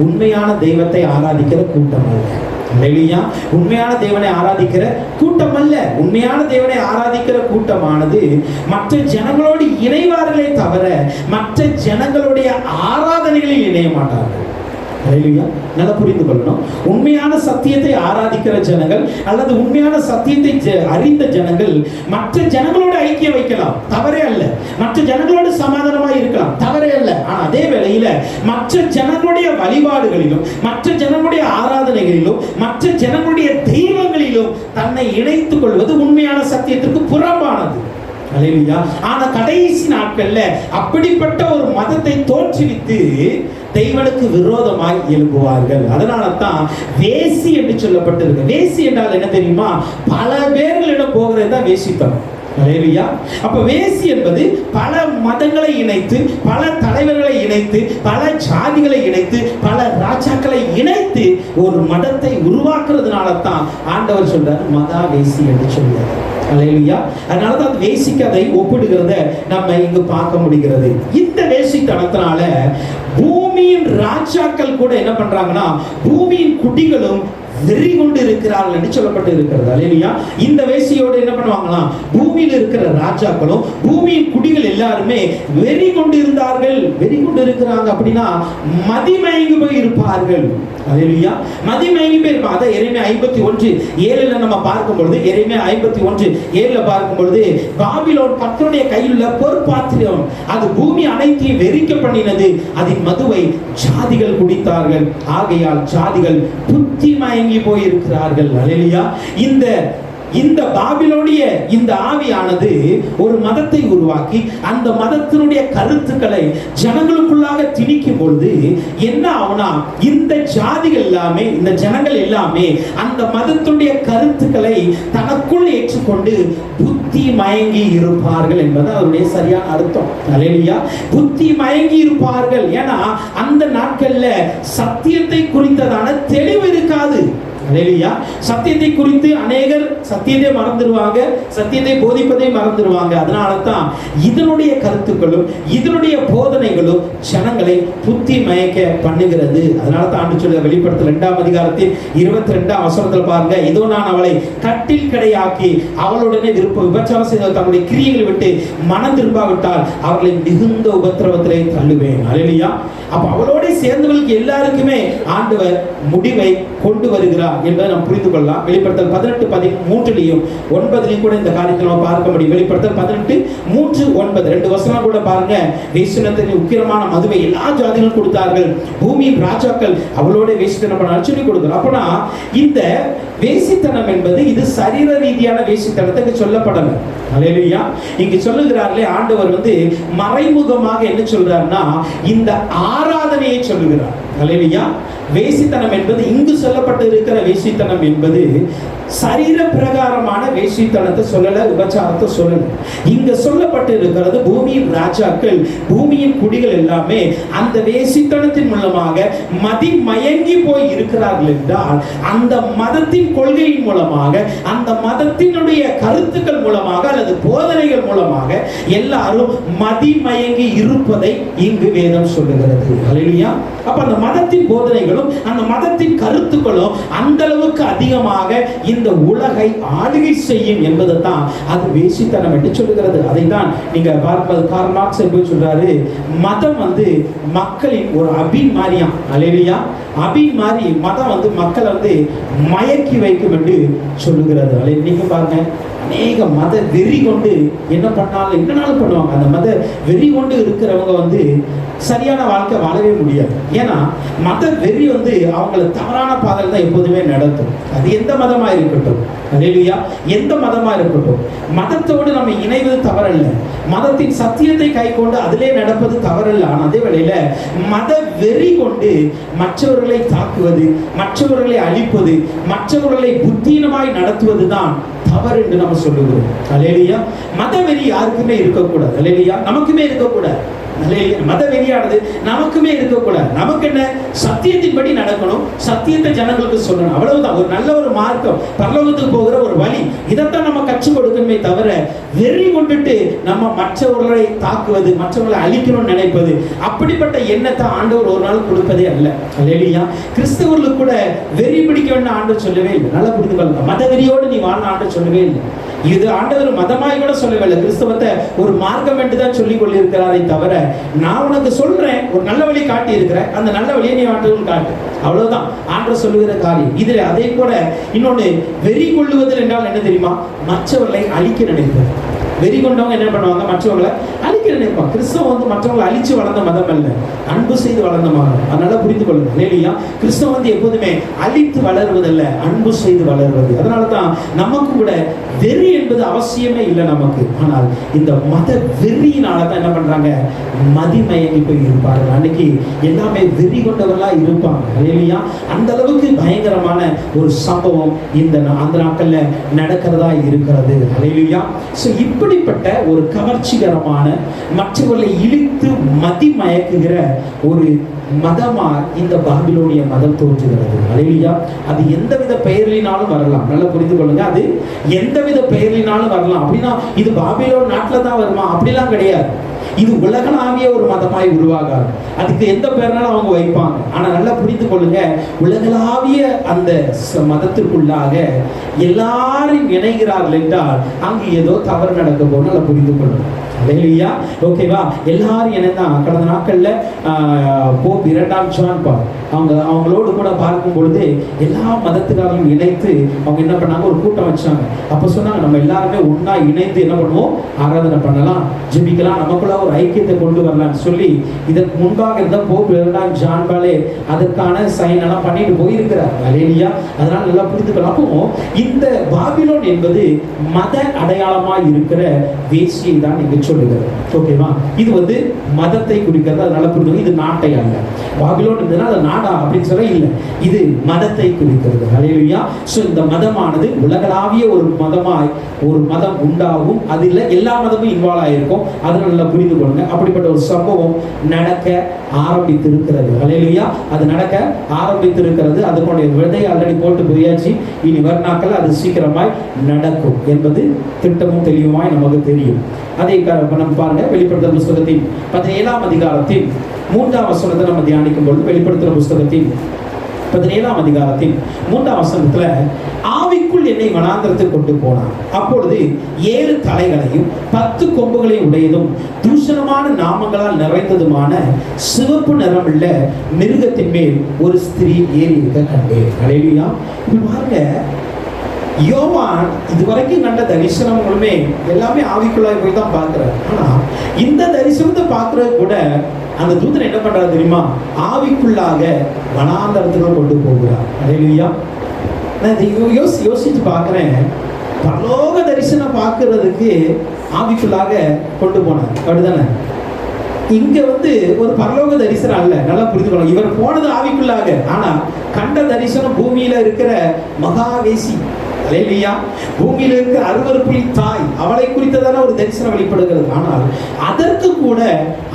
உண்மையான தெய்வத்தை ஆராதிக்கிற கூட்டம் அல்ல. அல்லேலூயா. உண்மையான தேவனை ஆராதிக்கிற கூட்டம் அல்ல. உண்மையான தேவனை ஆராதிக்கிற கூட்டமானது மற்ற ஜனங்களோடு இணைவார்களே தவிர மற்ற ஜனங்களுடைய ஆராதனைகளில் இணைய மாட்டார்கள். அல்லேலூயா. நல்லா புரிந்து கொள்ளணும். உண்மையான சத்தியத்தை ஆராதிக்கிற ஜனங்கள் அல்லது உண்மையான சத்தியத்தை அறிந்த ஜனங்கள் மற்ற ஜனங்களோட ஐக்கியம் வைக்கலாம், தவறே அல்ல. மற்ற ஜனங்களோடு சமாதானமாக இருக்கலாம், தவறே அல்ல. ஆனால் அதே வேளையில மற்ற ஜனங்களுடைய வழிபாடுகளிலும் மற்ற ஜனங்களுடைய ஆராதனைகளிலும் மற்ற ஜனங்களுடைய தெய்வங்களிலும் தன்னை இணைத்துக் கொள்வது உண்மையான சத்தியத்திற்கு புறம்பானது. அல்லேலூயா. ஆனா கடைசி நாட்கள்ல அப்படிப்பட்ட ஒரு மதத்தை தோற்றுவித்து தெய்வனுக்கு விரோதமாய் எழும்புவார்கள். அதனால தான் வேசி என்று சொல்லப்பட்டிருக்கு. வேசி என்றால் என்ன தெரியுமா? பல பேர்களிடம் போகிறது தான் வேசித்தனம். அல்லேலூயா. அப்ப வேசி என்பது பல மதங்களை இணைத்து, பல தலைவர்களை இணைத்து, பல ஜாதிகளை இணைத்து, பல ராஜாக்களை இணைத்து ஒரு மதத்தை உருவாக்குறதுனால தான் ஆண்டவர் சொல்றார் மகா வேசி என்று சொல்றார். அல்லேலூயா. அதனால தான் வேசிக்கு அதை ஒப்பிடுகிறத நம்ம இங்கு பார்க்க முடிகிறது. இந்த வேசித்தனத்தினால பூமியின் ராஜாக்கள் கூட என்ன பண்றாங்கன்னா பூமியின் குடிகளும் வெறி கொண்டு இருக்கிறார்கள் என்று சொல்லப்பட்டு இருக்கிறது. அல்லேலூயா. இந்த வேசியோடு என்ன பண்ணுவாங்களா, பூமியில் இருக்கிற ராஜாக்களும் பூமியின் குடிகள் எல்லாருமே வெறி கொண்டு இருந்தார்கள். வெறி கொண்டு இருக்கிறாங்க அப்படின்னா மதிமயங்கி போய் இருப்பார்கள். அல்லேலூயா. மதிமயங்கி போய் இருப்பாங்க. அதை எரேமியா 51:7 நம்ம பார்க்கும் பொழுது, எரேமியா 51:7 பார்க்கும் பொழுது, பாபிலோன் கர்த்தருடைய கையில் உள்ள பொற்பாத்திரம் அது பூமி அனைத்தையும் வெறிக்க பண்ணினது, அதன் மதுவை ஜாதிகள் குடித்தார்கள், ஆகையால் ஜாதிகள் புத்தி மயங்கி போயிருக்கிறார்கள். அல்லேலூயா. இந்த பாபிலோனிய இந்த ஆவியானது ஒரு மதத்தை உருவாக்கி அந்த மதத்தினுடைய கருத்துக்களை ஜனங்களுக்குள்ளாக திணிக்கும் பொழுது என்ன ஆகுனா, இந்த ஜாதிகள் எல்லாமே, இந்த ஜனங்கள் எல்லாமே அந்த மதத்தினுடைய கருத்துக்களை தனக்குள் ஏற்றுக்கொண்டு புத்தி மயங்கி இருப்பார்கள் என்பது அவருடைய சரியான அர்த்தம். அல்லேலூயா. புத்தி மயங்கி இருப்பார்கள். ஏன்னா அந்த நாட்கள்ல சத்தியத்தை குறித்ததான தெளிவு இருக்காது. அல்லேலூயா. சத்தியத்தை குறித்து அநேகர் சத்தியத்தை மறந்துடுவாங்க, சத்தியத்தை போதிப்பதை மறந்துடுவாங்க. அதனால தான் இதனுடைய கருத்துக்களும் இதனுடைய போதனைகளும் ஜனங்களை புத்தி மயக்க பண்ணுகிறது. அதனால தான் ஆண்டு சொல்ல வெளிப்படுத்தல் 2:22 பாருங்க, இதோ நான் அவளை கட்டில் கிடையாக்கி அவளுடனே விபச்சாரம் செய்த தன்னுடைய கிரியைகளை விட்டு மனம் திரும்பாவிட்டால் அவர்களை மிகுந்த உபத்திரவத்திலே தள்ளுவேன். அல்லேலூயா. அப்ப அவளோட சேர்ந்தவர்களுக்கு எல்லாருக்குமே ஆண்டவர் முடிவை கொண்டு வருகிறார் என்பதை நாம் புரிந்து கொள்ளலாம். வெளிப்படுத்தல் 18:3 கூட இந்த காரியத்தை நம்ம பார்க்க முடியும். வெளிப்படுத்தல் 18:3-9 2 வசனம் கூட பாருங்க. வேசித்தனத்தின் உக்கிரமான மதுவை எல்லா ஜாதிகளும் கொடுத்தார்கள், பூமியின் ராஜாக்கள் அவளோட வேசித்தனம் பண்ண சொல்லி கொடுக்கிறார். அப்பனா இந்த வேசித்தனம் என்பது இது சரீர ரீதியான வேசித்தனத்துக்கு சொல்லப்படல. அல்லேலூயா. இங்கு சொல்லுகிறார்களே ஆண்டவர் மறைமுகமாக என்ன சொல்றாருன்னா இந்த ஆராதனையை சொல்லுகிறார். அல்லேலூயா. வேசித்தனம் என்பது இங்கு சொல்லப்பட்டு இருக்கிற வேசித்தனம் என்பது சரீர பிரகாரமான வேசித்தனத்தை சொல்லல, உபச்சாரத்தை சொல்லல. இங்க சொல்லப்பட்டு இருக்கிறது பூமியின் ராஜாக்கள், பூமியின் குடிகள் எல்லாமே அந்த வேசித்தனத்தின் மூலமாக மதி மயங்கி போய் இருக்கிறார்கள் என்றால் அந்த மதத்தின் கொள்கையின் மூலமாக, அந்த மதத்தினுடைய கருத்துக்கள் மூலமாக அல்லது போதனைகள் மூலமாக எல்லாரும் மதி மயங்கி இருப்பதை இங்கு வேதம் சொல்லுகிறது. அல்லேலூயா. அப்ப அந்த மதத்தின் போதனைகளும் அந்த மதத்தின் கருத்துக்களும் அந்த அளவுக்கு அதிகமாக இந்த இந்த உலகை ஆளுகை செய்யும் என்பதை தான் அது வேசித்தனம் என்று சொல்லுகிறது. அதை தான் நீங்க பார்ப்பது கார்ல் மார்க்ஸ் போய் சொல்றாரு, மதம் வந்து மக்களின் ஒரு அபின் மாரியாம். அல்லேலூயா. அபின் மாறி மதம் வந்து மக்களை வந்து மயக்கி வைக்கும் என்று சொல்லுகிறது. அல்ல நீங்க பாருங்க, அநேக மத வெறி கொண்டு என்ன பண்ணாலும் என்னனாலும் பண்ணுவாங்க. அந்த மத வெறி கொண்டு இருக்கிறவங்க வந்து சரியான வாழ்க்கை வாழவே முடியாது. ஏன்னா மத வெறி வந்து அவங்கள தவறான பாதையில் தான் எப்போதுமே நடத்தும். அது எந்த மதமா இருக்கட்டும், அல்லேலூயா, எந்த மதமா இருக்கட்டும், மதத்தோடு நம்ம இணைவது தவறல்ல, மதத்தின் சத்தியத்தை கை கொண்டு அதிலே நடப்பது தவறல்ல. ஆனால் அதே வேளையில மத வெறி கொண்டு மற்றவர்களை தாக்குவது, மற்றவர்களை அழிப்பது, மற்றவர்களை புத்தீனமாய் நடத்துவது தான் தவறு என்று நம்ம சொல்லுகிறோம். அல்லேலூயா. மதவெறி யாருக்குமே இருக்கக்கூடாது. அல்லேலூயா. நமக்குமே இருக்கக்கூடாது. மத வெறியானது நமக்குமே இருக்கக்கூடாது. நமக்கு என்ன, சத்தியத்தின்படி நடக்கணும், சத்தியத்தை ஜனங்களுக்கு சொல்லணும், அவ்வளவுதான். ஒரு நல்ல ஒரு மார்க்கம், பரலோகத்துக்கு போகிற ஒரு வழி, இதைத்தான் நம்ம கற்றுக் கொடுக்கணுமே தவிர வெறி கொண்டுட்டு நம்ம மற்றவர்களை தாக்குவது, மற்றவர்களை அழிக்கணும்னு நினைப்பது, அப்படிப்பட்ட எண்ணத்தை ஆண்டவர் ஒரு நாள் கொடுப்பதே அல்ல. அல்லேலூயா. கிறிஸ்தவர்களுக்கு கூட வெறி பிடிக்க வேண்டிய ஆண்டவர் சொல்லவே இல்லை. நல்லா புரிந்து கொள்ளுங்க. மத வெறியோடு நீ வாழ்ந்த ஆண்டவர் சொல்லவே இல்லை. இது ஆண்டவர் மதமாய் கூட சொல்லவே இல்லை. கிறிஸ்தவத்தை ஒரு மார்க்கம் என்று தான் சொல்லிக் கொண்டிருக்கிறாரே தவிர, நான் உனக்கு சொல்றேன், ஒரு நல்ல வழி காட்டி இருக்கிறேன், அந்த நல்ல வழியை நீ ஆண்டவர்கள் காட்டு, அவ்வளவுதான் ஆண்டவர் சொல்லுகிற காரியம். இதுல அதே போல இன்னொன்னு, வெறி கொள்ளுவதில் என்றால் என்ன தெரியுமா? மற்றவர்களை அழிக்க நினைப்பது. வெறி கொண்டவங்க என்ன பண்ணுவாங்க? மற்றவங்களை அழிக்க நினைப்பாங்க. கிறிஸ்தவம் வந்து மற்றவங்களை அழிச்சு வளர்ந்த மதம் அல்ல, அன்பு செய்து வளர்ந்த மதம். அதனால புரிந்து கொள்ளுங்க. இல்லையா? கிறிஸ்தவம் வந்து எப்போதுமே அழித்து வளர்வதல்ல, அன்பு செய்து வளர்வது. அதனால தான் நமக்கு கூட வெறி என்பது அவசியமே இல்லை நமக்கு. ஆனால் இந்த மத வெறியினால தான் என்ன பண்றாங்க? மதிமயங்கி போய் இருப்பார்கள். அன்னைக்கு எல்லாமே வெறி கொண்டவர்களா இருப்பாங்க. இல்லையா? அந்த அளவுக்கு பயங்கரமான ஒரு சம்பவம் அந்த நாட்கள்ல நடக்கிறதா இருக்கிறது. இல்லையா? இப்படிப்பட்ட ஒரு கவர்ச்சிகரமான, மற்றவர்களை இழுத்து மதிமயக்குகிற ஒரு மதமா இந்த பாபிலோனிய மதம் தோன்றுகிறது. அல்லேலூயா. அது எந்தவித பெயரினாலும் வரலாம். நல்லா புரிந்து கொள்ளுங்க. அது எந்தவித பெயரினாலும் வரலாம். அப்படின்னா இது பாபிலோன் நாட்டில் தான் வருமா? அப்படிலாம் கிடையாது. இது உலகளாவிய ஒரு மதமாய் உருவாகாது. அதுக்கு எந்த பேர்னாலும் அவங்க வைப்பாங்க. ஆனா நல்லா புரிந்து கொள்ளுங்க, உலகளாவிய அந்த மதத்திற்குள்ளாக எல்லாரும் இணைகிறார்கள் என்றால் அங்கு ஏதோ தவறு நடக்க போது நல்லா புரிந்து கொள்ளுங்க. அல்லேலூயா. ஓகேவா? எல்லாரும் என்னன்னா, கடந்த நாட்கள்ல போப் 2ஆம் ஜான் பால் அவங்களோடு கூட பார்க்கும் பொழுது எல்லா மதத்துக்காரர்களும் இணைத்து அவங்க என்ன பண்ணாங்க? ஒரு கூட்டம் வச்சாங்க. அப்ப சொன்னாங்க, நம்ம எல்லாருமே ஒன்னா இணைந்து என்ன பண்ணுவோம்? ஆராதனை பண்ணலாம், ஜெபிக்கலாம், நமக்குள்ள ஒரு ஐக்கியத்தை கொண்டு வரலாம்னு சொல்லி இதற்கு முன்பாக இருந்த போப் 2ஆம் ஜான் பாலே அதற்கான சைன் எல்லாம் பண்ணிட்டு போயிருக்கிறார். அல்லேலூயா. அதனால நல்லா புரிந்துக்கலாம். அப்போ இந்த பாபிலோன் என்பது மத அடையாளமாய் இருக்கிற வேசியை தான் இங்க சொல்லுகிறது. ஓகேவா? இது வந்து மதத்தை குறிக்கிறது. அதனால புரிந்து, இது நாட்டை அல்ல. பாபிலோன் என்பதுனா அது நாடா அப்படின்னு சொல்ல இல்லை, இது மதத்தை குறிக்கிறது. அல்லேலூயா. சோ இந்த மதமானது உலகளாவிய ஒரு மதமாய் ஒரு மதம் உண்டாகும். அதில் எல்லா மதமும் இன்வால்வ் ஆயிருக்கும். அதனால நல்லா புரிந்து கொள்ளுங்க. அப்படிப்பட்ட ஒரு சம்பவம் நடக்க ஆரம்பித்திருக்கிறது. அல்லேலூயா. அது நடக்க ஆரம்பித்திருக்கிறது. அதனுடைய விதை ஆல்ரெடி போட்டு போயாச்சு. இனி வரும் நாட்கள் அது சீக்கிரமாய் நடக்கும் என்பது திட்டமும் தெளிவுமாய் நமக்கு தெரியும். அதை நம்ம பாருங்க, வெளிப்படுத்துகிற புஸ்தகத்தின் 17ஆம் அதிகாரத்தின் 3ஆம் வசனத்தை நம்ம தியானிக்கும் பொழுது, வெளிப்படுத்துகிற புஸ்தகத்தின் 17ஆம் அதிகாரத்தின் 3ஆம் வசனத்துல, ஆவிக்குள் என்னை வனாந்திரத்தில் கொண்டு போனார். அப்பொழுது 7 தலைகளையும் 10 கொம்புகளையும் உடையதும் தூஷணமான நாமங்களால் நிறைந்ததுமான சிவப்பு நிறமுள்ள மிருகத்தின் மேல் ஒரு ஸ்திரீ ஏறி இருக்க கண்டேன். அல்லேலூயா. பாருங்க, யோவான் இதுவரைக்கும் கண்ட தரிசனங்களுமே எல்லாமே ஆவிக்குள்ளாய் போய் தான் பார்க்கிறார். ஆனா இந்த தரிசனத்தை பார்க்கறது கூட அந்த தூதன் என்ன பண்றாரு தெரியுமா? ஆவிக்குள்ளாக வனாந்தரத்துக்கு கொண்டு போகிறார். அல்லேலூயா. நான் யோசிச்சு பார்க்கிறேன், பரலோக தரிசனம் பார்க்கறதுக்கு ஆவிக்குள்ளாக கொண்டு போனார். அப்படிதானே? இங்க வந்து ஒரு பரலோக தரிசனம் அல்ல. நல்லா புரிந்து கொள்ளலாம். இவர் போனது ஆவிக்குள்ளாக, ஆனா கண்ட தரிசனம் பூமியில இருக்கிற மகாவேசி. அல்லேலூயா. பூமியில இருக்கிற அருவருப்பின் தாய், அவளை குறித்ததான ஒரு தரிசனம் வெளிப்படுகிறது. ஆனால் அதற்கு கூட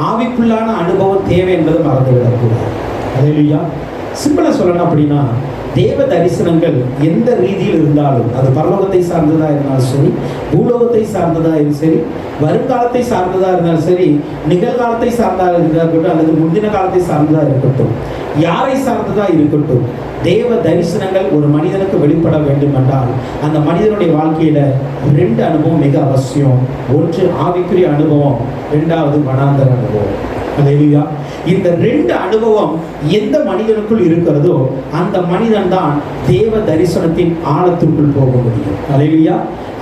ஆவிக்குள்ளான அனுபவம் தேவை என்பதை மறந்துவிடக்கூடாது. அல்லேலூயா. சிம்பிளா சொல்லணும் அப்படின்னா, தேவ தரிசனங்கள் எந்த ரீதியில் இருந்தாலும், அது பரலோகத்தை சார்ந்ததா இருந்தாலும் சரி, பூலோகத்தை சார்ந்ததா இருந்தாலும் சரி, வருங்காலத்தை சார்ந்ததா இருந்தாலும் சரி, நிகழ்காலத்தை சார்ந்ததா இருக்கட்டும், அல்லது முந்தின காலத்தை சார்ந்ததா இருக்கட்டும், யாரை சார்ந்ததா இருக்கட்டும், தேவ தரிசனங்கள் ஒரு மனிதனுக்கு வெளிப்பட வேண்டும் என்றால் அந்த மனிதனுடைய வாழ்க்கையில 2 அனுபவம் மிக அவசியம். ஒன்று ஆவிக்குரிய அனுபவம், 2வது வனாந்தர அனுபவம். அல்லேலூயா. இந்த 2 அனுபவம் எந்த மனிதனுக்குள் இருக்கிறதோ அந்த மனிதன் தான் தேவ தரிசனத்தின் ஆழத்திற்குள் போக முடியும். அல்லேலூயா.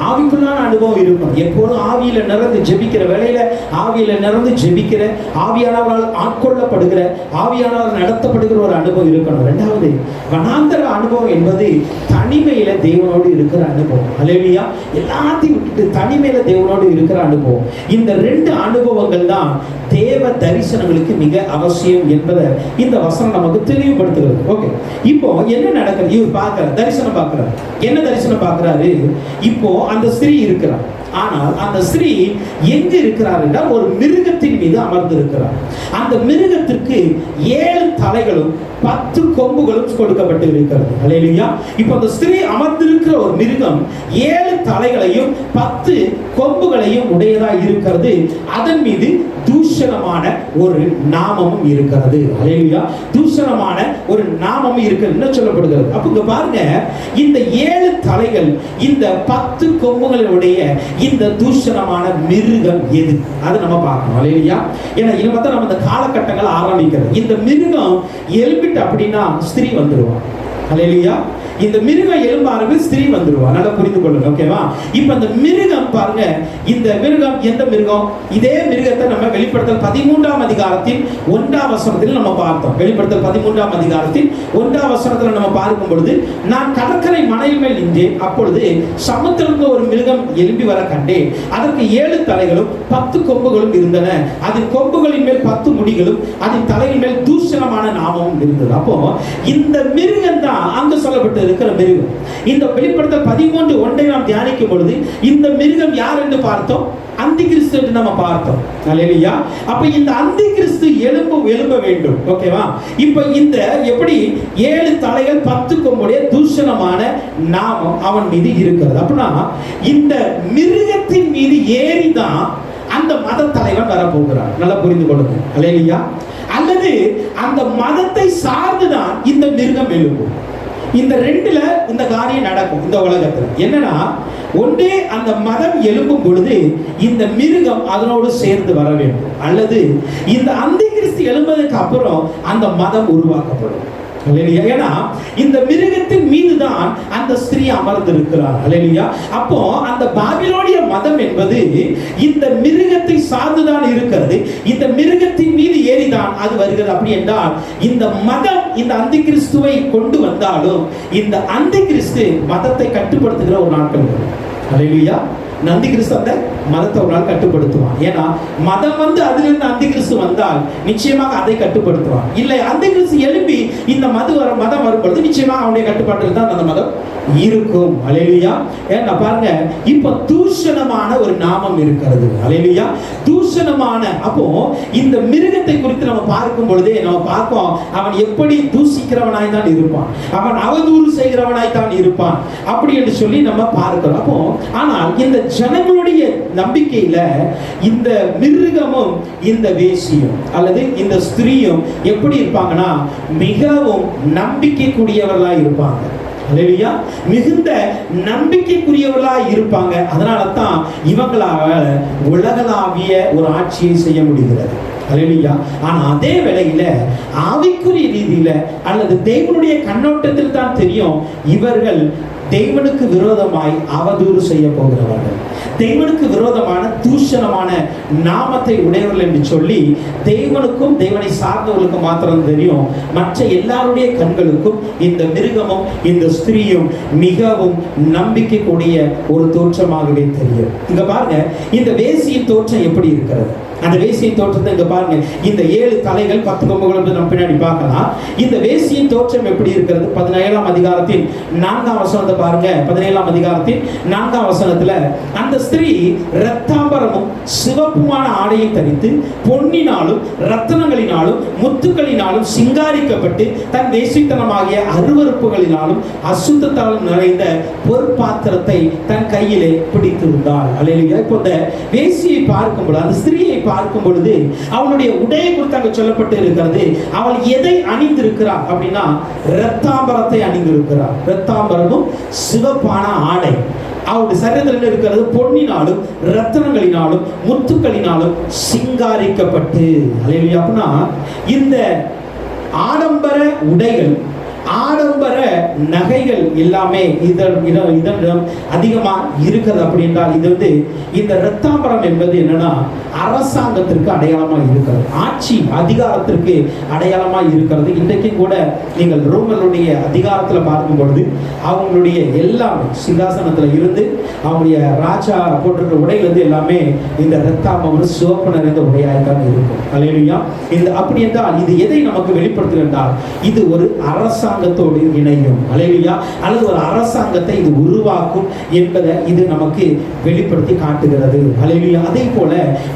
ஆவிக்குள்ளான அனுபவம் இருக்கும். எப்போதும் ஆவியில நிறந்து ஜெபிக்கிற வேளையில, ஆவியில நிறந்து ஜெபிக்கிற, ஆவியானவரால் ஆட்கொள்ளப்படுகிற, ஆவியானவரால் நடத்தப்படுகிற ஒரு அனுபவம் இருக்கணும். 2வது வனாந்தர அனுபவம் என்பது தனிமையில தேவனோடு இருக்கிற அனுபவம். அல்லேலூயா. எல்லாத்தையும் விட்டுட்டு தனிமையில தேவனோடு இருக்கிற அனுபவம். இந்த 2 அனுபவங்கள் தான் தேவ தரிசனங்களுக்கு மிக அவசியம் என்பதை இந்த வசனம் நமக்கு தெளிவுபடுத்துகிறது. ஓகே, இப்போ என்ன நடக்குது? இவர் பார்க்கிறார், தரிசனம் பார்க்கிறார். என்ன தரிசனம் பார்க்கிறாரு? இப்போ அந்த ஸ்திரீ இருக்கிறார். ஆனால் அந்த ஸ்திரீ எங்கு இருக்கிறார் என்றால் ஒரு மிருகத்தின் மீது அமர்ந்து இருக்கிறார். அந்த மிருகத்திற்கு 7 தலைகளும் 10 கொம்புகளும் கொடுக்கப்பட்டு இருக்கிறது. அல்லேலூயா. இப்போ அந்த ஸ்திரீ அமர்ந்திருக்கிற ஒரு மிருகம் 7 தலைகளையும் 10 கொம்புகளையும் உடையதா இருக்கிறது. அதன் மீது தூஷணமான ஒரு நாமமும் இருக்கிறது. அல்லேலூயா. தூஷணமான ஒரு நாமமும் இருக்கிறது என்ன சொல்லப்படுகிறது? அப்ப இங்க பாருங்க, இந்த 7 தலைகள், இந்த 10 கொம்புகளுடைய இந்த தூஷணமான மிருகம் எது? அது நம்ம பார்க்கணும். அல்லேலூயா. ஏன்னா இனிமே தான் நம்ம இந்த காலகட்டங்கள் ஆரம்பிக்கிறது. இந்த மிருகம் எழுப்பிட்டு அப்படின்னா ஸ்திரீ வந்துருவான். அல்லேலூயா. இந்த மிருகம் எலும்ப ஆரம்பிச்சு ஸ்திரீ வந்துருவா. நல்லா புரிந்து கொள்ளுங்க. ஓகேவா? இப்ப அந்த மிருகம் பாருங்க, இந்த மிருகம் எந்த மிருகம்? இதே மிருகத்தை நம்ம வெளிப்படுத்தல் 13ஆம் அதிகாரத்தின் 1ஆம் வசனத்தில் நம்ம பார்த்தோம். வெளிப்படுத்தல் 13ஆம் அதிகாரத்தின் 1ஆம் வசனத்தில் நம்ம பார்க்கும் பொழுது, நான் கடற்கரை மணல் மேல் நின்றேன், அப்பொழுது சமுத்திரத்தில் ஒரு மிருகம் எழும்பி வர கண்டேன். அதற்கு 7 தலைகளும் 10 கொம்புகளும் இருந்தன. அதன் கொம்புகளின் மேல் 10 முடிகளும் அதன் தலையின் மேல் தூஷணமான நாமமும் இருந்தது. அப்போ இந்த மிருகம் தான் அங்க சொல்லப்பட்டு இருக்கிற மிருகம். இந்த வெளிப்படுத்தல் 13:1 நாம் தியானிக்கும் பொழுது இந்த மிருகம் யார் என்று பார்த்தோம்? அந்தி கிறிஸ்து என்று நம்ம பார்த்தோம். அல்லேலூயா. அப்ப இந்த அந்தி கிறிஸ்து எழும்ப வேண்டும். ஓகேவா? இப்ப இந்த எப்படி 7 தலைகள் 10 கொம்புடைய தூஷணமான நாமம் அவன் மீது இருக்கிறது. அப்படின்னா இந்த மிருகத்தின் மீது ஏறிதான் அந்த மத தலைவன் வரப்போகிறார். நல்லா புரிந்து கொள்ளுங்க. அல்லேலூயா. அல்லது அந்த மதத்தை சார்ந்துதான் இந்த மிருகம் எழும்பும். இந்த 2ல இந்த காரியம் நடக்கும் இந்த உலகத்துல. என்னன்னா, ஒன்றே அந்த மதம் எழும்பும் பொழுது இந்த மிருகம் அதனோடு சேர்ந்து வர வேண்டும், அல்லது இந்த அந்தி கிறிஸ்து எழும்பதற்கு அப்புறம் அந்த மதம் உருவாக்கப்படும். ஏன்னா இந்த மிருகத்தின் மீது தான் அந்த ஸ்திரீ அமர்ந்திருக்கிறார். அல்லேலூயா. அப்போ அந்த பாபிலோனிய மதம் என்பது இந்த மிருகத்தை சார்ந்துதான் இருக்கிறது. இந்த மிருகத்தின் மீது ஏறிதான் அது வருகிறது. அப்படி என்றால் இந்த மதம் இந்த அந்தி கிறிஸ்துவை கொண்டு வந்தாலும் இந்த அந்தி கிறிஸ்து மதத்தை கட்டுப்படுத்துகிற ஒரு நாட்கள் வரும். அல்லேலூயா. அந்தி கிறிஸ்து அந்த மதத்தை ஒரு நாள் கட்டுப்படுத்துவான். ஏன்னா மதம் வந்து அதிலிருந்து அந்தி கிறிஸ்து வந்தால் நிச்சயமாக அதை கட்டுப்படுத்துவான். இல்லை, அந்தி கிறிஸ்து எழுப்பி இந்த மதம் வரும்பொழுது நிச்சயமாக அவனுடைய கட்டுப்பாட்டில் தான் அந்த மதம் இருக்கும். அல்லேலூயா. ஏன்னா பாருங்க, இப்ப தூஷணமான ஒரு நாமம் இருக்கிறது. அல்லேலூயா. தூஷணமான, அப்போ இந்த மிருகத்தை குறித்து நம்ம பார்க்கும் பொழுதே நம்ம பார்ப்போம், அவன் எப்படி தூசிக்கிறவனாய் தான் இருப்பான், அவன் அவதூறு செய்கிறவனாய் தான் இருப்பான், அப்படி என்று சொல்லி நம்ம பார்க்கிறோம். அப்போ ஆனால் இந்த ஜனங்களுடைய நம்பிக்கையில இந்த மிருகமும் இந்த வேசியும் அல்லது இந்த ஸ்திரீயும் எப்படி இருப்பாங்கன்னா மிகவும் நம்பிக்கைக்குரியவர்களா இருப்பாங்க. அல்லேலூயா. மிகுந்த நம்பிக்கைக்குரியவர்களா இருப்பாங்க. அதனால தான் இவங்களால உலகளாவிய ஒரு ஆட்சியை செய்ய முடிகிறது. அல்லேலூயா. ஆனா அதே வேளையில ஆவிக்குரிய ரீதியில அல்லது தேவனுடைய கண்ணோட்டத்தில் தான் தெரியும், இவர்கள் தேவனுக்கு விரோதமாய் அவதூறு செய்ய போகிறவர்கள், தேவனுக்கு விரோதமான தூஷணமான நாமத்தை உடையவர்கள் என்று சொல்லி தேவனுக்கும் தேவனை சார்ந்தவர்களுக்கும் மாத்திரம் தெரியும். மற்ற எல்லாருடைய கண்களுக்கும் இந்த மிருகமும் இந்த ஸ்திரீயும் மிகவும் நம்பிக்கைக்கூடிய ஒரு தோற்றமாகவே தெரியும். இங்க பாருங்க, இந்த வேசியின் தோற்றம் எப்படி இருக்கிறது? அந்த வேசியின் தோற்றத்தை இங்க பாருங்க. இந்த 7 தலைகள் 10 கொம்புகள் நம்ம பின்னாடி பார்க்கலாம். இந்த வேசியின் தோற்றம் எப்படி இருக்கிறது? 17ஆம் அதிகாரத்தின் 4ஆம் வசனத்தை பாருங்க. 17ஆம் அதிகாரத்தின் 4ஆம் வசனத்துல அந்த ஸ்திரீ இரத்தாம்பரமும் சிவப்புமான ஆடையை தரித்து பொன்னினாலும் ரத்தனங்களினாலும் முத்துக்களினாலும் சிங்காரிக்கப்பட்டு தன் வேசித்தனமாகிய அருவருப்புகளினாலும் அசுத்தத்தாலும் நிறைந்த பொற்பாத்திரத்தை தன் கையிலே பிடித்திருந்தாள். அல்லேலூயா. இப்போ இந்த வேசியை பார்க்கும்போது, அந்த ஸ்திரீயை பார்க்கும் பொழுது அவளுடைய உடையை குறித்து அங்கு சொல்லப்பட்டு இருக்கிறது. அவள் எதை அணிந்திருக்கிறார் அப்படின்னா இரத்தாம்பரத்தை அணிந்திருக்கிறார். இரத்தாம்பரமும் சிவப்பான ஆடை. அவருடைய சரீரத்தில் இருக்கிறது பொன்னினாலும் ரத்தனங்களினாலும் முத்துக்களினாலும் சிங்காரிக்கப்பட்டு. அப்படின்னா இந்த ஆடம்பர உடைகள், ஆடம்பர நகைகள் எல்லாமே இதனிடம் அதிகமா இருக்கிறது. அப்படி என்றால் இது இந்த இரத்தாம்பரம் என்பது என்னன்னா அரசாங்கத்திற்கு அடையாளமா இருக்கிறது, ஆட்சி அதிகாரத்திற்கு அடையாளமா இருக்கிறது. இன்றைக்கு கூட நீங்கள் ரோமர்களுடைய அதிகாரத்தில் பார்க்கும் பொழுது அவங்களுடைய எல்லாமே சிங்காசனத்தில் இருந்து அவங்களுடைய ராஜா போட்டிருக்கிற உடைகள் எல்லாமே இந்த இரத்தாம்பரம் சிவப்பு நிறைந்த உடையாய்தான் இருக்கும். அல்லேலூயா. இந்த அப்படி என்றால் இது எதை நமக்கு வெளிப்படுத்துகின்றால் இது ஒரு அரசாங்கத்தோடு இணையும். அல்லேலூயா. அல்லது ஒரு அரசாங்கத்தை இது உருவாக்கும் என்பதை இது நமக்கு வெளிப்படுத்தி காட்டுகிறது. அல்லேலூயா. அதே போல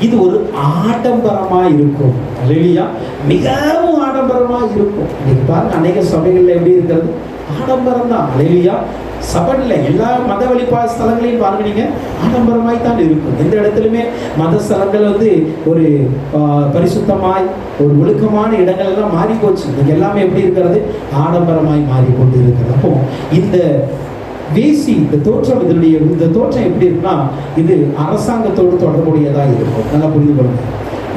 இது ஒரு ஆடம்பரமா இருக்கும். அல்லேலூயா. மிகவும் ஆடம்பரமா இருக்கும். நீங்க பாருங்க, அநேக சபைகள்ல எப்படி இருக்கிறது? ஆடம்பரம் தான். அல்லேலூயா. சபையில் எல்லா மத வழிபாடு ஸ்தலங்களையும் பாருங்க, நீங்க ஆடம்பரமாய் தான் இருக்கும். எந்த இடத்துலையுமே மத ஸ்தலங்கள் ஒரு பரிசுத்தமாய் ஒரு ஒழுக்கமான இடங்கள் எல்லாம் மாறி போச்சு. இங்க எல்லாமே எப்படி இருக்கிறது? ஆடம்பரமாய் மாறிக்கொண்டு இருக்கிறது. அப்போ இந்த வேசி இந்த தோற்றம், இந்த தோற்றம் எப்படி இருக்குன்னா இது அரசாங்கத்தோடு தொடர்புடையதாக இருக்கும். நல்லா புரிந்து கொள்ளுங்க.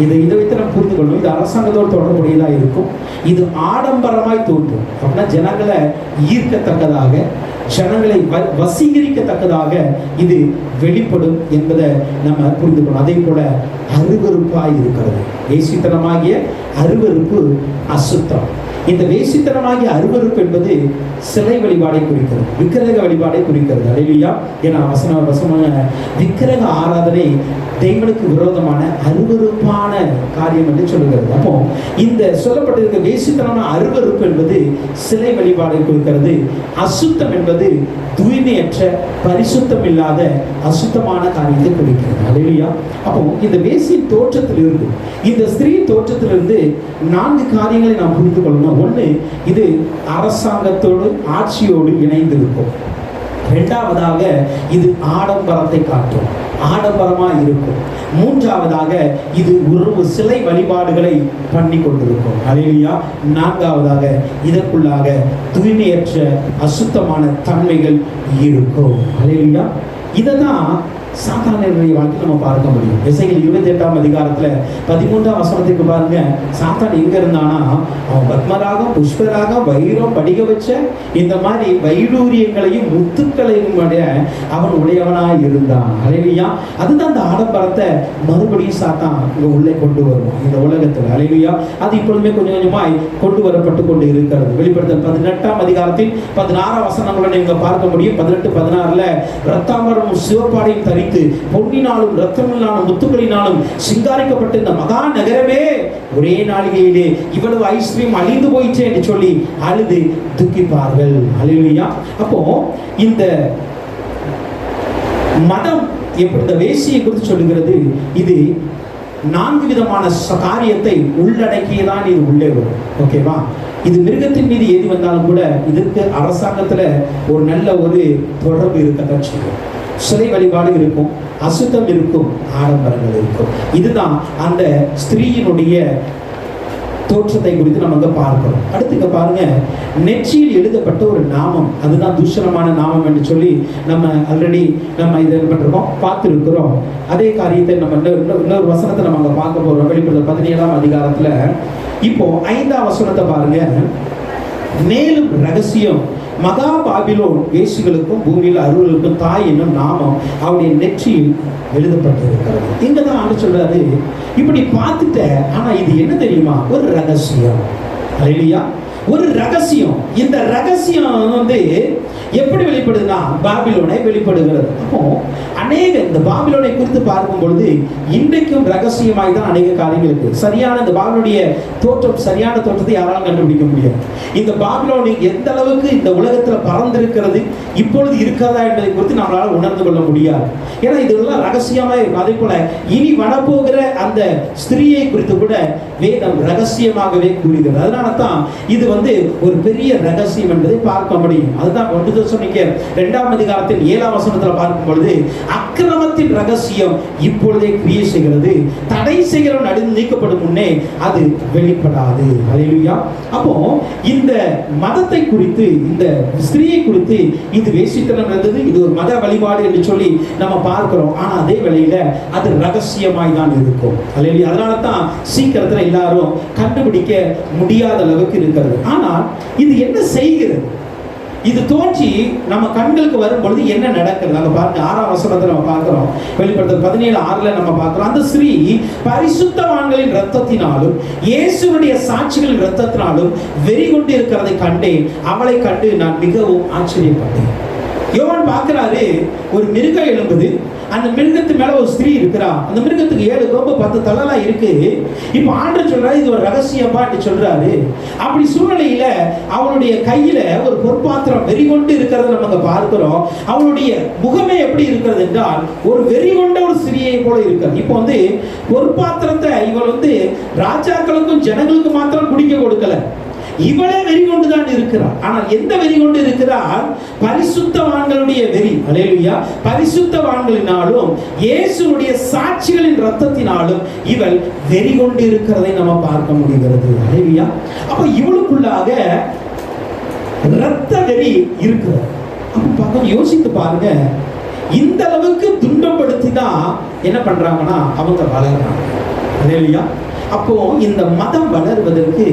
இதை வைத்து நம்ம புரிந்து கொள்ளணும். இது அரசாங்கத்தோடு தொடர்புடையதாக இருக்கும். இது ஆடம்பரமாய் தோன்றும். அப்படின்னா ஜனங்களை ஈர்க்கத்தக்கதாக, ஜனங்களை வசீகரிக்கத்தக்கதாக இது வெளிப்படும் என்பதை நம்ம புரிந்து கொள்ளணும். அதே போல அருவருப்பாய் இருக்கிறது. வேசித்தனமாகிய அருவருப்பு அசுத்தம். இந்த வேசித்தனமாகிய அருவருப்பு என்பது சிலை வழிபாடை குறிக்கிறது, விக்கிரக வழிபாடை குறிக்கிறது. அல்லேலூயா. ஏன்னா வசனமான விக்கிரக ஆராதனை தேவனுக்கு விரோதமான அருவருப்பான காரியம் என்று சொல்லுகிறது. அப்போ இந்த சொல்லப்பட்டிருக்க வேசித்தனமான அருவருப்பு என்பது சிலை வழிபாடை குறிக்கிறது. அசுத்தம் என்பது தூய்மையற்ற, பரிசுத்தம் இல்லாத அசுத்தமான காரியத்தை குறிக்கிறது. அல்லேலூயா. அப்போ இந்த வேசியின் தோற்றத்திலிருந்து, இந்த ஸ்திரீ தோற்றத்திலிருந்து 4 காரியங்களை நாம் புரிந்து கொள்ளணும். ஒன்று, இது அரசாங்கத்தோடு ஆட்சியோடு இணைந்திருக்கும். இரண்டாவதாக இது ஆடம்பரத்தை காட்டும், ஆடம்பரமா இருக்கும். மூன்றாவதாக இது ஒரு சிலை வழிபாடுகளை பண்ணி கொண்டிருக்கும். அல்லேலூயா. நான்காவதாக இதற்குள்ளாக தூய்மையற்ற அசுத்தமான தன்மைகள் இருக்கும். அல்லேலூயா. இதைதான் சாத்தானுடைய வாழ்க்கை நம்ம பார்க்க முடியும். எசேக்கியேல் 28ஆம் அதிகாரத்தில் 13ஆம் வசனத்துக்கு பாருங்க, சாத்தான் எங்க இருந்தானா, அவன் பத்மராகம், புஷ்பராகம், வைரம், படிக வச்ச இந்த மாதிரி வைடூரியங்களையும் முத்துக்களையும் அவன் உடையவனாய் இருந்தான். அல்லேலூயா. அதுதான் அந்த ஆடம்பரத்தை மறுபடியும் சாத்தான் இங்க உள்ளே கொண்டு வரும் இந்த உலகத்தில். அல்லேலூயா. அது இப்பொழுதுமே கொஞ்சம் கொஞ்சமாய் கொண்டு வரப்பட்டு கொண்டு இருக்கிறது. வெளிப்படுத்தல் 18ஆம் அதிகாரத்தில் 16ஆம் வசனங்களை நீங்க பார்க்க முடியும். 18, 16ல இரத்தாம்பரமும் சிவப்பாடையும் தரித்து பொன்னினாலும் இரத்தமினாலும் முத்துக்களினாலும் சிங்காரிக்கப்பட்ட இந்த மகா நகரமே ஒரே நாளிகையிலே இவ்வளவு ஐஸ்வர்யம் அழிந்து போயிற்றே என்று சொல்லி அழுது துக்கிப்பார்கள். அல்லேலூயா. அப்போ இந்த மதம் எப்படி இந்த வேசியை குறித்து சொல்லுகிறது? இது 4 விதமான காரியத்தை உள்ளடக்கியதான் இது உள்ளே வரும். ஓகேவா? இது மிருகத்தின் மீது ஏறி வந்தாலும் கூட இதற்கு அரசாங்கத்துல ஒரு நல்ல ஒரு தொடர்பு இருக்கத்தான் செய்யும். சிலை வழிபாடு இருக்கும், அசுத்தம் இருக்கும், ஆடம்பரங்கள் இருக்கும். இதுதான் அந்த ஸ்திரீயினுடைய தோற்றத்தை குறித்து நம்ம இங்க பார்க்கிறோம். அடுத்து பாருங்க, நெற்றியில் எழுதப்பட்ட ஒரு நாமம், அதுதான் தூஷணமான நாமம் என்று சொல்லி நம்ம ஆல்ரெடி நம்ம இதை பண்ணிருக்கோம், பார்த்துருக்கிறோம். அதே காரியத்தை நம்ம இன்னொரு வசனத்தை நம்ம அங்க பார்க்க போறோம். வெளிப்படுத்தல் 17ஆம் அதிகாரத்துல இப்போ 5ஆம் வசனத்தை பாருங்க. மேலும் ரகசியம், மகா பாபிலோன் வேசிகளுக்கும் பூமியில் அருவர்களுக்கும் தாய் என்னும் நாமம் அவருடைய நெற்றியில் எழுதப்பட்டிருக்கிறது. இங்கதான் ஆண்டு சொல்றாரு, இப்படி பார்த்துட்ட, ஆனா இது என்ன தெரியுமா? ஒரு ரகசியம். அல்லேலூயா. ஒரு ரகசியம். இந்த ரகசியம் எப்படி வெளிப்படுதுன்னா பாபிலோனை வெளிப்படுகிறது. அப்போ அநேக இந்த பாபிலோனை குறித்து பார்க்கும் பொழுது இன்றைக்கும் ரகசியமாய் தான் அநேக காரியங்கள் இருக்கு. சரியான இந்த பாபிலோனுடைய தோற்றம், சரியான தோற்றத்தை யாராலும் கண்டுபிடிக்க முடியாது. இந்த பாபிலோன் எந்த அளவுக்கு இந்த உலகத்தில் பறந்திருக்கிறது, இப்பொழுது இருக்காதா என்பதை குறித்து நம்மளால உணர்ந்து கொள்ள முடியாது. ஏன்னா இதெல்லாம் ரகசியமா இருக்கும். அதே போல இனி வரப்போகிற அந்த ஸ்திரீயை குறித்து கூட வேதம் ரகசியமாகவே கூறுகிறது. அதனால தான் இது ஒரு பெரிய ரகசியம் என்பதை பார்க்க முடியும். அதுதான் 1 தெசலோனிக்கேயர் 2ஆம் அதிகாரத்தில் 7ஆம் வசனத்தில் பார்க்கும் பொழுது, அக்கிரமத்தின் ரகசியம் இப்பொழுதே கிரியை செய்கிறது, தடை செய்கிறவன் அடிந்து நீக்கப்படும் முன்னே அது வெளிப்படாது. ஹல்லேலூயா. அப்போ இந்த மதத்தை குறித்து, இந்த ஸ்திரீயை குறித்து, இது வேசித்தனம் இருந்தது, இது ஒரு மத வழிபாடு என்று சொல்லி நம்ம பார்க்கிறோம். ஆனா அதே வேளையில அது ரகசியமாய் தான் இருக்கும். ஹல்லேலூயா. அதனால தான் சீக்கிரத்தில் எல்லாரும் கண்டுபிடிக்க முடியாத அளவுக்கு இருக்கிறது. ஆனால் இது என்ன செய்கிறது? இது தோன்றி நம்ம கண்களுக்கு வரும் பொழுது என்ன நடக்கிறது? நம்ம பார்க்க 6ஆம் வசனத்தை நம்ம பார்க்கிறோம். வெளிப்படுத்தல் 17:6 நம்ம பார்க்கிறோம். அந்த ஸ்திரீ பரிசுத்தவான்களின் இரத்தத்தினாலும் இயேசுவுடைய சாட்சிகளின் இரத்தத்தினாலும் வெறி கொண்டு இருக்கிறதை கண்டேன். அவளை கண்டு நான் மிகவும் ஆச்சரியப்பட்டேன். யோவான் பார்க்கிறாரு, ஒரு மிருகம் எழும்புது, அந்த மிருகத்து மேல ஒரு ஸ்திரீ இருக்கிறா, அந்த மிருகத்துக்கு 7 கொம்பு 10 தலைலாம் இருக்கு. இப்ப ஆண்டவர் சொல்றாரு, இது ஒரு ரகசியமா சொல்றாரு. அப்படி சூழ்நிலையில அவளுடைய கையில ஒரு பொற்பாத்திரம் வெறி கொண்டு இருக்கிறத நம்ம பார்க்கிறோம். அவளுடைய முகமே எப்படி இருக்கிறது என்றால் ஒரு வெறி கொண்ட ஒரு ஸ்திரீயை போல இருக்கிறது. இப்போ பொற்பாத்திரத்தை இவள் ராஜாக்களுக்கும் ஜனங்களுக்கும் மாத்திரம் குடிக்க கொடுக்கல, இவளே வெறி கொண்டுதான் இருக்கிறார். ஆனால் எந்த வெறி கொண்டு இருக்கிறார்? பரிசுத்தவான்களுடைய வெறி. ஹல்லேலூயா. பரிசுத்தவான்களினாலும் இயேசுவுடைய சாட்சிகளின் இரத்தத்தினாலும் இவள் வெறி கொண்டு இருக்கிறதை நம்ம பார்க்க முடிகிறது. ஹல்லேலூயா. அப்ப இவளுக்குள்ளாக இரத்த வெறி இருக்கிறது. அப்ப யோசித்து பாருங்க, இந்த அளவுக்கு துன்பப்படுத்தி தான் என்ன பண்றாங்கன்னா அவங்க வளர்றாங்க. ஹல்லேலூயா. அப்போ இந்த மதம் வளர்வதற்கு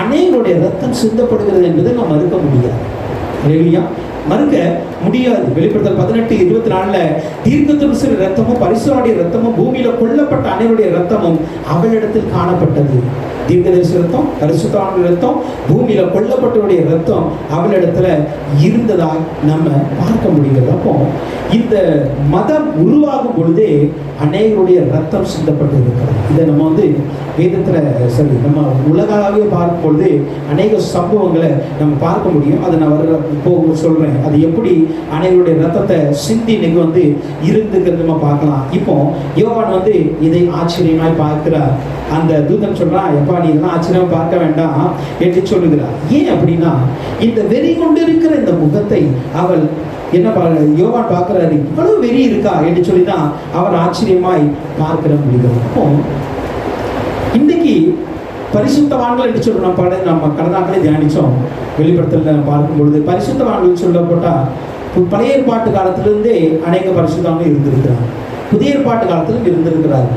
அநேகருடைய ரத்தம் சிந்தப்படுகிறது என்பதை நாம் மறுக்க முடியாது. ஹல்லேலூயா. மறுக்க முடியாது. வெளிப்படுத்தல் 18:24 தீர்க்கதரிசியின் ரத்தமும் பரிசுத்தவானுடைய ரத்தமும் பூமியில கொல்லப்பட்ட அனைவருடைய ரத்தமும் அவளிடத்தில் காணப்பட்டது. தீர்க்கதரிசி ரத்தம், பரிசுத்தவானுடைய ரத்தம், பூமியில கொல்லப்பட்டவருடைய ரத்தம் அவளிடத்துல இருந்ததாய் நம்ம பார்க்க முடிகிறது. அப்போ இந்த மதம் உருவாகும் பொழுதே அநேகருடைய ரத்தம் சிந்தப்பட்டு இருக்கிறது. இதை நம்ம வேதத்துல சரி நம்ம உலகாகவே பார்க்கும் பொழுது அநேக சம்பவங்களை நம்ம பார்க்க முடியும். அதை நான் இப்போ சொல்றேன், அது எப்படி அநேகருடைய ரத்தத்தை சிந்தி இன்னைக்கு இருந்துக்கிறது நம்ம பார்க்கலாம். இப்போ யோவான் இதை ஆச்சரியமாய் பார்க்கிறார். அந்த தூதன் சொல்றான், எப்பா நீ இதெல்லாம் ஆச்சரியமா பார்க்க வேண்டாம் என்று சொல்லுகிறார். ஏன் அப்படின்னா, இந்த வெறி கொண்டு இருக்கிற இந்த முகத்தை அவள் என்ன யோவான் பார்க்கிறாரு, இவ்வளவு வெறி இருக்கா என்று சொல்லிதான் அவர் ஆச்சரியமாய் பார்க்கிற முடியும். அப்போ இன்னைக்கு பரிசுத்தவான்கள் என்று சொல்லி நம்ம கடந்த நாட்களே தியானிச்சோம். வெளிப்படுத்தல பார்க்கும் பொழுது பரிசுத்தவான்கள் சொல்லப்பட்டா பழைய ஏற்பாட்டு காலத்திலிருந்தே அநேக பரிசுத்தவான்கள் இருந்திருக்கிறார், புதிய ஏற்பாட்டு காலத்திலும் இருந்திருக்கிறார்.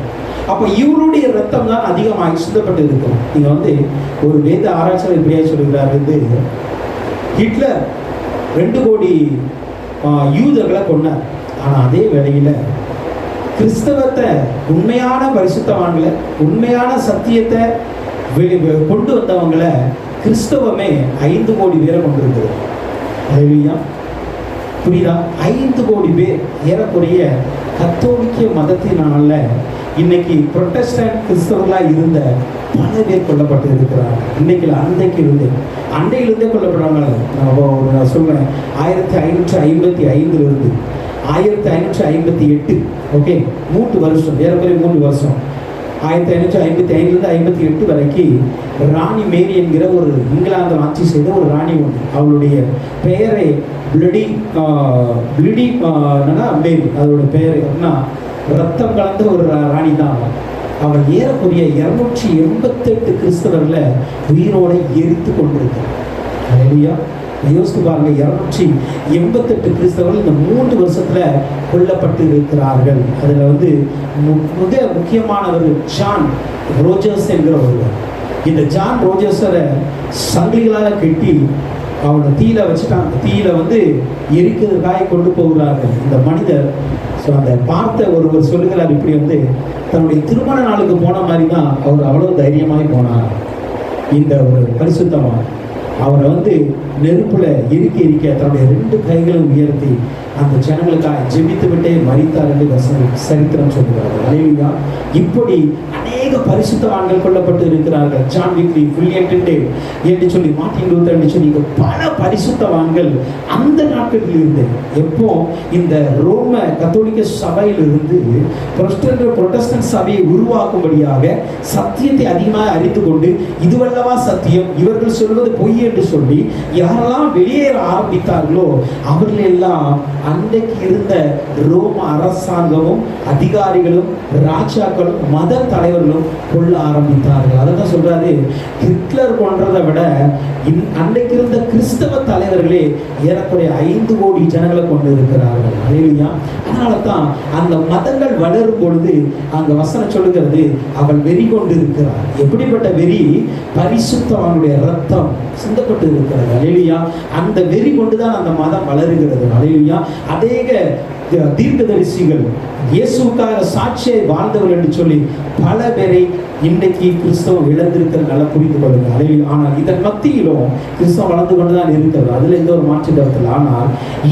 அப்போ இவருடைய ரத்தம் தான் அதிகமாக சிந்தப்பட்டு இருக்கும். நீங்க ஒரு வேத ஆராய்ச்சியாளர் இப்படியா சொல்லுகிறார், ஹிட்லர் 2 கோடி யூதர்களை கொண்டார். ஆனால் அதே வேளையில் கிறிஸ்தவத்தை உண்மையான பரிசுத்தவான்களை, உண்மையான சத்தியத்தை கொண்டு வந்தவங்களை கிறிஸ்தவமே 5 கோடி பேரை கொண்டு இருக்கிறது. ஹல்லேலூயா. புரியுதா? 5 கோடி பேர் ஏறக்குறைய கத்தோலிக்க மதத்தினால இன்னைக்கு புரொட்டஸ்டன்ட் கிறிஸ்தவர்களாக இருந்த பல பேர் கொல்லப்பட்டு இருக்கிறார். இன்னைக்கு அன்றையிலிருந்தே கொல்லப்படுறாங்க. நான் சொல்றேன், 1555 1558, ஓகே, 3 வருஷம், ஏறக்குறைய 3 வருஷம், 1555 58 வரைக்கும் ராணி மேரி என்கிற ஒரு இங்கிலாந்து ஆட்சி செய்த ஒரு ராணி உண்டு. அவளுடைய பெயரை பிளடி மேரி, அதோட பெயர் என்ன, ரத்தம் கலந்த ஒரு ராணி தான். அவள் ஏறக்குறைய 288 கிறிஸ்தவர்களை உயிரோடு எரித்து கொண்டிருக்கிறார். ஹல்லேலூயா. யோசித்து பாருங்க, 288 கிறிஸ்தவர்கள் இந்த 3 வருஷத்துல கொல்லப்பட்டு இருக்கிறார்கள். அதுல மிக முக்கியமானவர் ஜான் ரோஜர்ஸ் என்கிற ஒருவர். இந்த ஜான் ரோஜர்ஸரை சங்கிலிகளாக கட்டி அவனை தீயில வச்சுட்டாங்க. தீயில எரிக்கிறதுக்காக கொண்டு போகிறார்கள் இந்த மனிதர். அந்த பார்த்த ஒருவர் சொல்லுகிறார், இப்படி தன்னுடைய திருமண நாளுக்கு போன மாதிரி தான் அவர் அவ்வளவு தைரியமாய் போனார். இந்த ஒரு பரிசுத்தமான அவரை நெருப்புல இருக்க தன்னுடைய 2 கைகளும் உயர்த்தி அந்த ஜனங்களுக்காக ஜெபித்து விட்டே மரித்தார் என்று சரித்திரம் சொல்கிறார். அல்லேலூயா. இப்படி அநேக பரிசுத்தவான்கள் கொல்லப்பட்டு இருக்கிறார்கள். ஜான் விக்லி, வில்லியம் டிண்டேல் என்று சொல்லி, மார்ட்டின் லூத்தர் என்று சொல்லி பல பரிசுத்தவான்கள் அந்த நாட்களில் இருந்து, எப்போ இந்த ரோம கத்தோலிக்க சபையிலிருந்து புரொட்டஸ்டன்ட் சபையை உருவாக்கும்படியாக சத்தியத்தை அதிகமாக அறிந்து கொண்டு, இதுவல்லவா சத்தியம், இவர்கள் சொல்வது பொய் என்று சொல்லி யாரெல்லாம் வெளியேற ஆரம்பித்தார்களோ அவர்கள் எல்லாம் அன்றைக்கு இருந்த ரோம அரசாங்கமும் அதிகாரிகளும் ராஜாக்களும் மத தலைவர்களும் கொள்ள ஆரம்பித்தார்கள். அதான் சொல்றாரு, ஹிட்லர் கொன்றதை விட அன்றைக்கு இருந்த கிறிஸ்தவ தலைவர்களே ஏறக்குறைய 5 கோடி ஜனங்களை கொண்டு இருக்கிறார்கள். அல்லேலூயா. அதனால தான் அந்த மதங்கள் வளரும் பொழுது அங்க வசனம் சொல்லுகிறது, அவள் வெறி கொண்டு இருக்கிறார். எப்படிப்பட்ட வெறி? பரிசுத்தவானுடைய ரத்தம் சிந்தப்பட்டு இருக்கிறது. அல்லேலூயா. அந்த வெறி கொண்டுதான் அந்த மதம் வளருகிறது. அல்லேலூயா. அநேக தீர்க்கதரிசிகள் இயேசுவுக்காக சாட்சியை வாழ்ந்தவர் என்று சொல்லி பல பேரை இன்றைக்கு கிறிஸ்தவம் இழந்திருக்கிற நல்லா புரிந்து கொள்ளுங்க. அல்லேலூயா. ஆனால் இதன் மத்தியிலும் கிறிஸ்தவம் வளர்ந்து கொண்டுதான் இருக்கிறது. அதுல எந்த ஒரு மாற்று கருத்தில். ஆனால்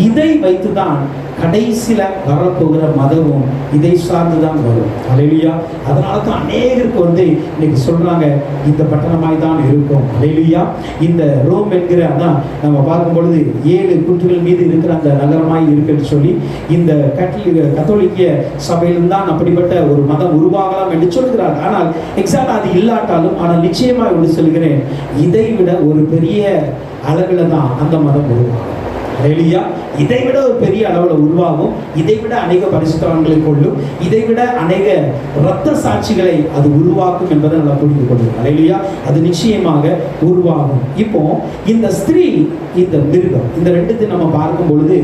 இதை வைத்துதான் கடைசியில வரப்போகிற மதமும் இதை சார்ந்துதான் வரும். அல்லேலூயா. அதனால தான் அநேகருக்கு இன்னைக்கு சொல்றாங்க, இந்த பட்டணமாய் தான் இருக்கும். அல்லேலூயா. இந்த ரோம் என்கிற அதான் நம்ம பார்க்கும் பொழுது 7 குன்றுகள் மீது இருக்கிற அந்த நகரமாய் இருக்குன்னு சொல்லி இந்த கத்தோலிக்க சபையிலும் தான் அப்படிப்பட்ட ஒரு மதம் உருவாகலாம் என்று சொல்கிறார். ஆனால் எக்ஸாக்ட் அது இல்லாட்டாலும், ஆனால் நிச்சயமாக ஒன்று சொல்கிறேன், இதை விட ஒரு பெரிய அளவில் தான் அந்த மதம் உருவாகும். அல்லேலூயா. இதை விட ஒரு பெரிய அளவில் உருவாகும். இதை விட அநேக பரிசுத்தவான்களை கொள்ளும். இதை விட அநேக இரத்த சாட்சிகளை அது உருவாக்கும் என்பதை நல்லா புரிந்து கொள்ளும். அல்லேலூயா. அது நிச்சயமாக உருவாகும். இப்போ இந்த ஸ்திரீ, இந்த மிருகம், இந்த 2 நம்ம பார்க்கும் பொழுது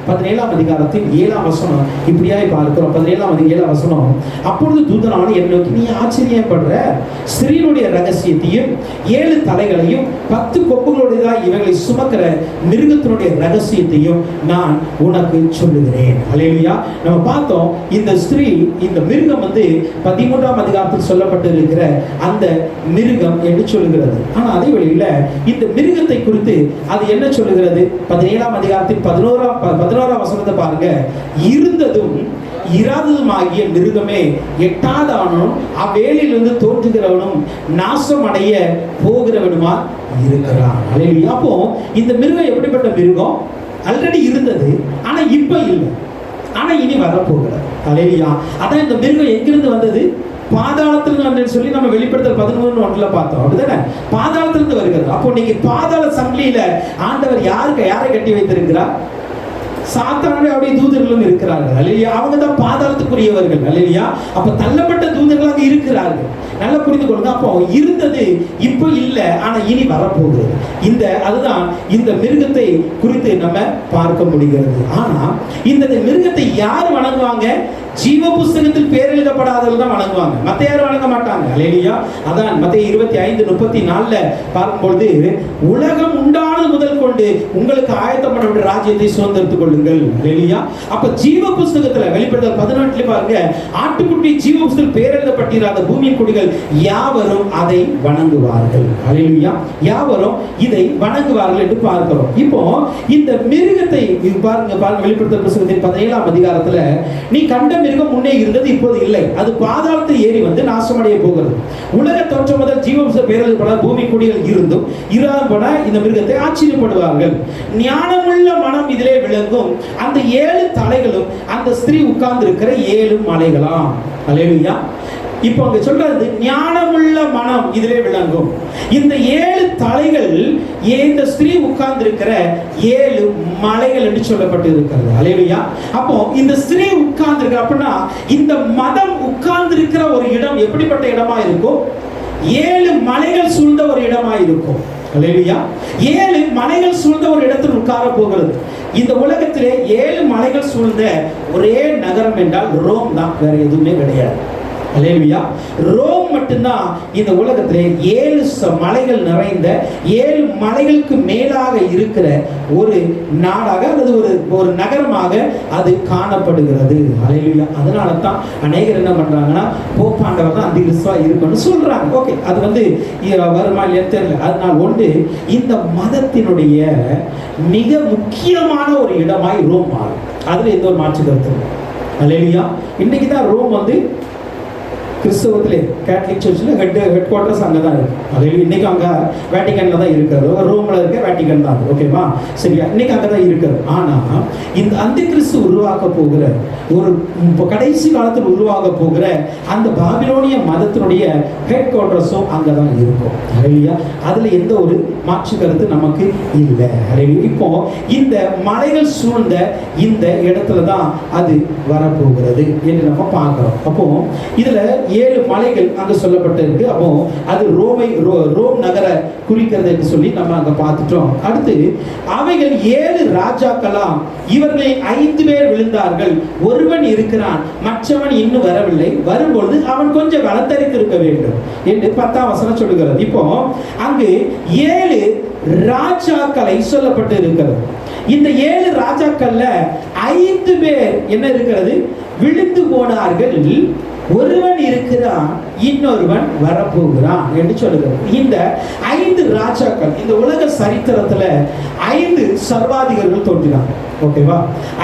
17ஆம் அதிகாரத்தின் 7ஆம் வசனம் இப்படியாய் பார்க்கிறோம். 17ஆம் வசனம், அப்பொழுது தூதனான என்னை நோக்கி, நீ ஆச்சரியப்படுற ஸ்திரீனுடைய ரகசியத்தையும் 7 தலைகளையும் 10 கொம்புகளுடையதாய் இவைகளை சுமக்கிற மிருகத்தினுடைய ரகசியத்தையும் நான் உனக்கு சொல்லுகிறேன். அல்லேலூயா. நம்ம பார்த்தோம், இந்த ஸ்திரீ, இந்த மிருகம் 13ஆம் அதிகாரத்தில் சொல்லப்பட்டு இருக்கிற அந்த மிருகம் என்று சொல்லுகிறது. ஆனா அதே வழியில இந்த மிருகத்தை குறித்து அது என்ன சொல்லுகிறது? 17ஆம் அதிகாரத்தின் 11ஆம் வசனத்தை பாருங்க. இருந்ததும் இராததுமாகிய மிருகமே, எட்டாதவனும் அவ்வேலிலிருந்து தோன்றுகிறவனும் நாசமடைய போகிறவனுமா இருக்கிறான். அல்லேலூயா. அப்போ இந்த மிருகம் எப்படிப்பட்ட மிருகம்? ஆல்ரெடி இருந்தது, ஆனா இப்ப இல்லை, ஆனா இனி வரப்போகிறது. அல்லேலூயா. அதான் இந்த மிருகம் எங்கிருந்து வந்தது? பாதாளத்திலிருந்து சொல்லி நம்ம வெளிப்படுத்தல் 11:1 பார்த்தோம். அப்படிதானே? பாதாளத்திலிருந்து வருகிறது. அப்போ நீங்க பாதாள சங்கிலியில ஆண்டவர் யாரை கட்டி வைத்திருக்கிறார்? சாத்தானுடைய அவருடைய தூதர்களும் இருக்கிறார்கள். அல்லேலூயா. அவங்க தான் பாதாளத்துக்குரியவர்கள். அல்லேலூயா. அப்ப தள்ளப்பட்ட தூதர்களாக இருக்கிறார்கள். நல்லா புரிந்து கொள்ளுங்க. அப்போ இருந்தது இப்போ இல்லை, ஆனா இனி வரப்போகிறது. அதுதான் இந்த மிருகத்தை குறித்து நம்ம பார்க்க முடிகிறது. ஆனா இந்த மிருகத்தை யார் வணங்குவாங்க? ஜீவ புஸ்தகத்தில் பேர் எழுதப்படாதவர்கள் தான் வணங்குவாங்க. மத்த யாரும் வணங்க மாட்டாங்க. அல்லேலூயா. அதான் மத்தேயு 25:34 பார்க்கும்பொழுது, உலகம் உண்டானது முதல் கொண்டு உங்களுக்கு ஆயத்தப்பட்ட ராஜ்யத்தை சுதந்திரத்துக் கொள்ளுங்கள். அல்லேலூயா. அப்ப ஜீவ புஸ்தகத்துல வெளிப்படுத்தல் 18 பாருங்க, ஆட்டுக்குட்டி ஜீவ புஸ்தகத்தில் பேர் எழுதப்பட்டிராத பூமியின் குடிகள் யாவரும் அதை வணங்குவார்கள். அல்லேலூயா. யாவரும் இதை வணங்குவார்கள் என்று பார்க்கிறோம். இப்போ இந்த மிருகத்தை பாருங்க, வெளிப்படுத்தல் புஸ்தகத்தின் 17ஆம் அதிகாரத்துல, நீ கண்ட மிருகம் முன்னே இருந்தது, இப்போது இல்லை, அது பாதாளத்தை ஏறி நாசமடைய போகிறது. உலக தோற்றம் முதல் ஜீவ பேரல் பூமி குடிகள் இருந்தும் இராதபட இந்த மிருகத்தை ஆச்சரியப்படுவார்கள். ஞானமுள்ள மனம் இதிலே விளங்கும். அந்த 7 தலைகளும் அந்த ஸ்திரீ உட்கார்ந்து இருக்கிற 7 மலைகளாம். அல்லேலூயா. இப்போ அங்க சொல்றது, ஞானமுள்ள மனம் இதிலே விளங்கும். இந்த 7 தலைகள் இந்த ஸ்திரீ உட்கார்ந்து இருக்கிற 7 மலைகள் என்று சொல்லப்பட்டு இருக்கிறது. அல்லேலூயா. அப்போ இந்த ஸ்திரீ உட்கார்ந்து இருக்கிற, அப்படின்னா இந்த மதம் உட்கார்ந்து இருக்கிற ஒரு இடம் எப்படிப்பட்ட இடமா இருக்கும்? 7 மலைகள் சூழ்ந்த ஒரு இடமா இருக்கும். அல்லேலூயா. 7 மலைகள் சூழ்ந்த ஒரு இடத்தில் உட்கார போகிறது. இந்த உலகத்திலே 7 மலைகள் சூழ்ந்த ஒரே நகரம் என்றால் ரோம் தான், வேற எதுவுமே கிடையாது. அல்லேலூயா. ரோம் மட்டும்தான் இந்த உலகத்திலே 7 மலைகள் நிறைந்த 7 மலைகளுக்கு மேலாக இருக்கிற ஒரு நாடாக அல்லது ஒரு நகரமாக அது காணப்படுகிறது. அல்லேலூயா. அதனால தான் அநேகர் என்ன பண்றாங்கன்னா போப்பாண்டவர் தான் அந்திகிறிஸ்துவா இருக்குன்னு சொல்றாங்க. ஓகே, அது வருமா இல்லையா தெரியல. அதனால ஒன்று, இந்த மதத்தினுடைய மிக முக்கியமான ஒரு இடமாய் ரோம் மாறும். அதுல எந்த ஒரு மாற்று கருத்து இல்லை. அல்லேலூயா. இன்னைக்கு தான் ரோம் கிறிஸ்தவத்திலே கேத்தலிக் சர்ச்சில் ஹெட் குவார்டர்ஸ் அங்கே தான் இருக்கு. அது இன்னைக்கு அங்கே வேட்டிகனில் தான் இருக்கிறது. ரோமில் இருக்க வேட்டிகன் தான், ஓகேவா? சரியா, இன்னைக்கு அங்கே தான் இருக்கிறது. ஆனால் இந்த அந்த கிறிஸ்து உருவாக்க போகிற ஒரு கடைசி காலத்தில் உருவாக போகிற அந்த பாபிலோனிய மதத்தினுடைய ஹெட் குவார்டர்ஸும் அங்கே தான் இருக்கும். இல்லையா? அதில் எந்த ஒரு மாற்று கருத்து நமக்கு இல்லை. இப்போ இந்த மலைகள் சூழ்ந்த இந்த இடத்துல தான் அது வரப்போகிறது என்று நம்ம பார்க்கிறோம். அப்போ இதுல 7 மலைகள் அங்கு சொல்லப்பட்டிருக்கு. அப்போ அது ரோம் நகர குறிக்கிறது என்று சொல்லி நம்ம அங்க பார்த்துட்டோம். அடுத்து அவைகள் 7 ராஜாக்களாம், இவர்களில் 5 பேர் விழுந்தார்கள், ஒருவன் இருக்கிறான், மற்றவன் இன்னும் வரவில்லை, வரும்பொழுது அவன் கொஞ்சம் வளர்த்தரித்திருக்க வேண்டும் என்று 10ஆம் வசனம் சொல்லுகிறது. இப்போ அங்கு 7 ராஜாக்களை சொல்லப்பட்டு இருக்கிறது. இந்த 7 ராஜாக்கள்ல 5 பேர் என்ன இருக்கிறது? விழுந்து போனார்கள், ஒருவன் இருக்கிறான், இன்னொருவன் வரப்போகிறான் என்று சொல்லுகிறது. இந்த 5 ராஜாக்கள், இந்த உலக சரித்திரத்துல 5 சர்வாதிகாரிகள் தோன்றினாங்க. ஓகேவா?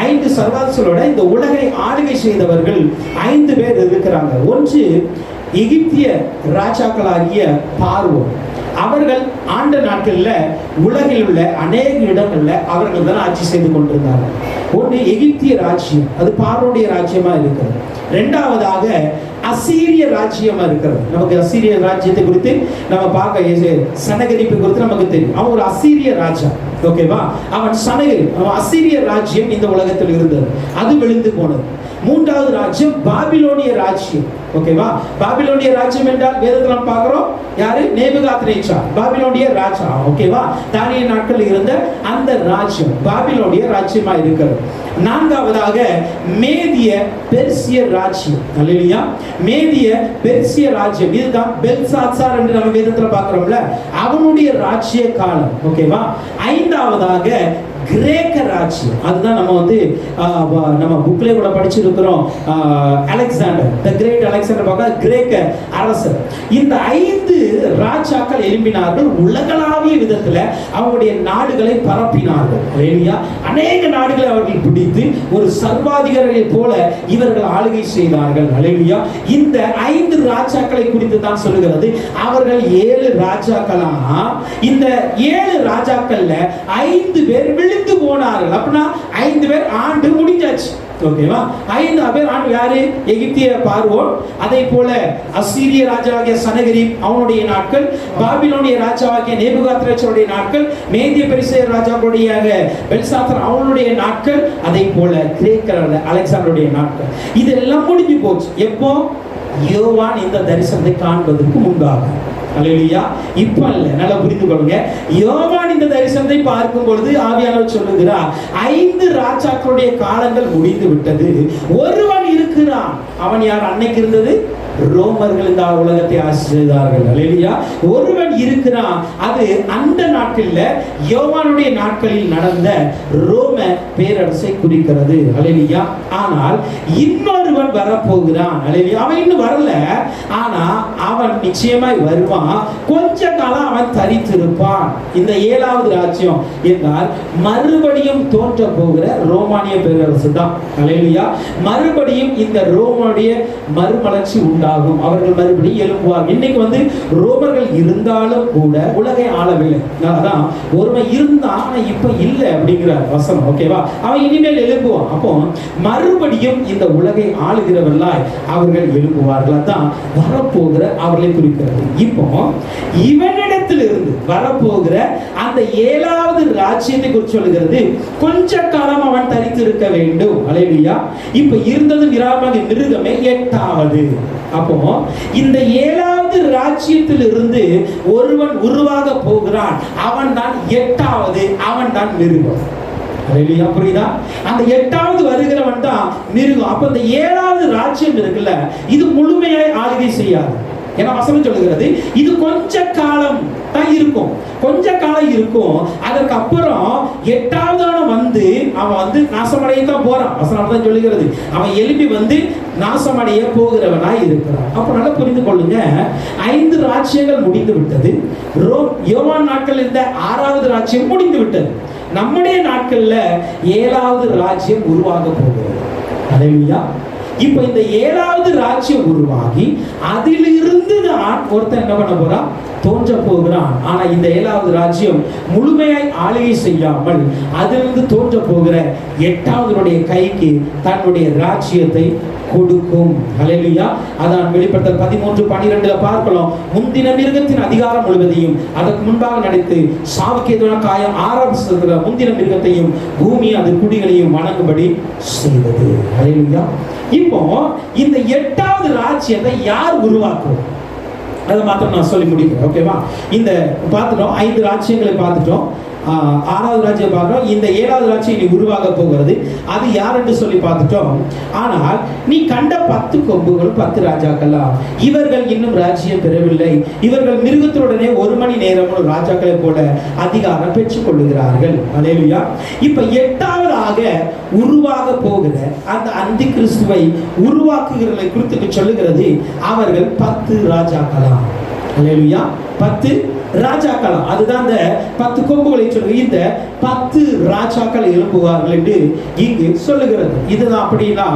5 சர்வாதிகாரிகளோட இந்த உலகை ஆளுகை செய்தவர்கள் 5 பேர் இருக்கிறாங்க. ஒன்று, எகிப்திய ராஜாக்களாகிய பார்வோன். அவர்கள் ஆண்ட நாட்களில் உலகில் உள்ள அநேக இடங்கள்ல அவர்கள் தான் ஆட்சி செய்து கொண்டிருந்தார்கள். ஒன்று எகிப்திய ராஜ்யம், அது பார்வோனுடைய ராஜ்யமா இருக்கிறது. இரண்டாவதாக அசீரிய ராஜ்யமா இருக்கிறது. நமக்கு அசீரிய ராஜ்யத்தை குறித்து நம்ம பார்க்க, சனகரிப்பு குறித்து நமக்கு தெரியும். அவன் ஒரு அசீரிய ராஜா, ஓகேவா? அவன் அசீரிய ராஜ்யம் இந்த உலகத்தில் இருந்தது, அது விழுந்து போனது. மூன்றாவது ராஜ்யம் பாபிலோனிய ராஜ்யம், ஓகேவா? பாபிலோனிய ராஜ்யம் என்றால் வேதத்தில் நம்ம பார்க்கிறோம், யாரு? நேபுகாத்நேச்சார், பாபிலோனிய ராஜா, ஓகேவா? தானியேல் நாட்கள் இருந்த அந்த ராஜ்யம் பாபிலோனிய ராஜ்யமா இருக்கிறது. நான்காவதாக மேதிய பெர்சிய ராஜ்யம். அல்லேலூயா. மேதிய பெர்சிய ராஜ்யம், இதுதான் பெல்சாத்சார் என்று நம்ம வேதத்துல பார்க்கிறோம்ல, அவனுடைய ராஜ்ய காலம், ஓகேவா? ஐந்தாவதாக கிரேக்க ராஜ்யம், அதுதான் நம்ம புக்லேயே கூட படிச்சிருக்கிறோம். அலெக்சாண்டர் தி கிரேட், அலெக்சாண்டர் பார்க்க கிரேக்க அரசர். இந்த 5 ராஜாக்கள் எழும்பினார்கள், உலகளாவிய விதத்தில் அவங்களுடைய நாடுகளை பரப்பினார்கள். அல்லேலூயா. அநேக நாடுகளை அவர்கள் பிடித்து ஒரு சர்வாதிகாரியை போல இவர்கள் ஆளுகை செய்தார்கள். அல்லேலூயா. இந்த 5 ராஜாக்களை குறித்து தான் சொல்லுகிறது. அவர்கள் 7 ராஜாக்களா, இந்த 7 ராஜாக்கள்ல 5 பேர் விழுந்து போனார்கள். அப்படின்னா 5 பேர் ஆண்டு முடிஞ்சாச்சு, ஓகேவா? 5 பேர் ஆண்டு யாரு? எகிப்திய பார்வோன், அதே போல அசீரிய ராஜாவாகிய சனகரிப் அவனுடைய நாட்கள், பாபிலோனிய ராஜாவாகிய நேபுகாத்நேச்சாருடைய நாட்கள், மேதிய பெர்சிய ராஜாவுடைய பெல்சாத்சார் அவனுடைய நாட்கள், அதே போல கிரேக்கர் அலெக்சாண்டருடைய நாட்கள். இதெல்லாம் முடிஞ்சு போச்சு. எப்போ? யோவான் இந்த தரிசனத்தை காண்பதற்கு முன்பாக. அல்லேலூயா. இப்ப இல்ல, நல்லா புரிந்து கொள்ளுங்க. யோவான் இந்த தரிசனத்தை பார்க்கும் பொழுது ஆவியானவர் சொல்லுகிறார், 5 ராஜாக்களுடைய காலங்கள் முடிந்து விட்டது, ஒருவன் இருக்கிறான். அவன் யார்? அன்னைக்கு இருந்தது ரோமர்கள் இந்த உலகத்தை ஆட்சி செய்தார்கள். அல்லேலூயா. ஒருவன் இருக்கிறான், அது அந்த நாட்களில் யோவானுடைய நாட்களில் நடந்த ரோம பேரரசை குறிக்கிறது. அல்லேலூயா. ஆனால் இன்னொருவன் வரப்போகிறான். அல்லேலூயா. அவன் இன்னும் வரல, ஆனா அவன் நிச்சயமாய் வருவான். கொஞ்ச காலம் அவன் தரித்திருப்பான். இந்த 7வது ராஜ்யம் என்றால் மறுபடியும் தோன்ற போகிற ரோமானிய பேரரசு தான். அல்லேலூயா. மறுபடியும் இந்த ரோமானிய மறுமலர்ச்சி உண்டாகும். அவர்கள் மறுபடியும் எழும்புவார்கள். இன்னைக்கு ரோமர்கள் இருந்தாலும் கூட உலகை ஆளவில்லை. அதான் ஒருவன் இருந்தான், ஆனா இப்ப இல்லை அப்படிங்கிற வசனம், ஓகேவா? அவன் இனிமேல் எழும்புவான். அப்போ மறுபடியும் இந்த உலகை ஆளுகிறவர்களாய் அவர்கள் எழும்புவார்கள். அதான் வரப்போகிற அவர்களை குறிக்கிறது. இப்போ இவனிடத்தில் இருந்து வரப்போகிற அந்த 7வது ராஜ்யத்தை குறித்து சொல்லுகிறது. கொஞ்ச காலம் அவன் தரித்திருக்க வேண்டும். அல்லேலூயா. இப்ப இருந்தது மிருகமே 8வது. அப்போ இந்த 7வது ராஜ்யத்தில் இருந்து ஒருவன் உருவாக போகிறான். அவன் தான் 8வது, அவன் தான் மிருகம். அல்லேலூயா. புரியுதா? அந்த 8வது வருகிறவன் தான் மிருகம். அப்ப இந்த 7வது ராஜ்யம் இருக்குல்ல, இது முழுமையாய் ஆளுகை செய்யாது. ஏன்னா வசனம் சொல்லுகிறது இது கொஞ்ச காலம் தான் இருக்கும், கொஞ்ச காலம் இருக்கும். அதற்கு அப்புறம் 8வது வந்து அவன் நாசமடைய தான் போறான். வசனம் தான் சொல்லுகிறது அவன் எழுப்பி நாசமடைய போகிறவனாய் இருக்கிறான். அப்ப நல்லா புரிந்து கொள்ளுங்க, 5 ராஜ்யங்கள் முடிந்து விட்டது. யோவான் நாட்கள் இருந்த 6வது ராஜ்யம் முடிந்து விட்டது. நம்முடைய நாட்கள்ல 7வது ராஜ்யம் உருவாக போகிறது. அல்லேலூயா. இப்ப இந்த 7வது ராஜ்யம் உருவாகி அதிலிருந்து தான் ஒருத்தன் என்ன பண்ண போறான், தோன்ற போகிறான். ஆனா இந்த 7வது ராஜ்யம் முழுமையாய் ஆளுகை செய்யாமல் அதிலிருந்து தோன்ற போகிற 8வது கைக்கு தன்னுடைய ராஜ்யத்தை கொடுக்கும். அல்லேலூயா. அதான் வெளிப்படுத்தல் 13:12 பார்க்கலாம். முந்தின மிருகத்தின் அதிகாரம் முழுவதையும் அதற்கு முன்பாக நடித்து சாவுக்கு எதிரான காயம் ஆரம்பித்த முந்தின மிருகத்தையும் பூமி அது குடிகளையும் வணங்கும்படி செய்தது. அல்லேலூயா. இப்போ இந்த 8வது ராஜ்யத்தை யார் உருவாக்குவோம் அதை மாத்திரம் நான் சொல்லி முடிக்கிறேன். ஓகேவா? இந்த பார்த்துட்டோம், 5 ராஜ்யங்களை பார்த்துட்டோம். 6வது ராஜ்யம் பார்க்கிறோம். இந்த 7வது ராஜ்யம் இனி உருவாக போகிறது. அது யார் என்று சொல்லி பார்த்துட்டோம். ஆனால் நீ கண்ட 10 கொம்புகள் 10 ராஜாக்களா, இவர்கள் இன்னும் ராஜ்யம் பெறவில்லை. இவர்கள் மிருகத்துடனே 1 மணி நேரம் ராஜாக்களை போல அதிகாரம் பெற்றுக் கொள்ளுகிறார்கள். அல்லேலூயா. இப்ப 8வதாக உருவாக போகிற அந்த அந்தி கிறிஸ்துவை உருவாக்குகிறவர்களை குறித்து சொல்லுகிறது அவர்கள் 10 ராஜாக்களா. அல்லேலூயா. 10 ராஜாக்களா. அதுதான் அந்த 10 கொம்புகளை சொல்லுங்க. இந்த 10 ராஜாக்கள் எழுப்புவார்கள் என்று இங்கு சொல்லுகிறது. இதுதான் அப்படின்னா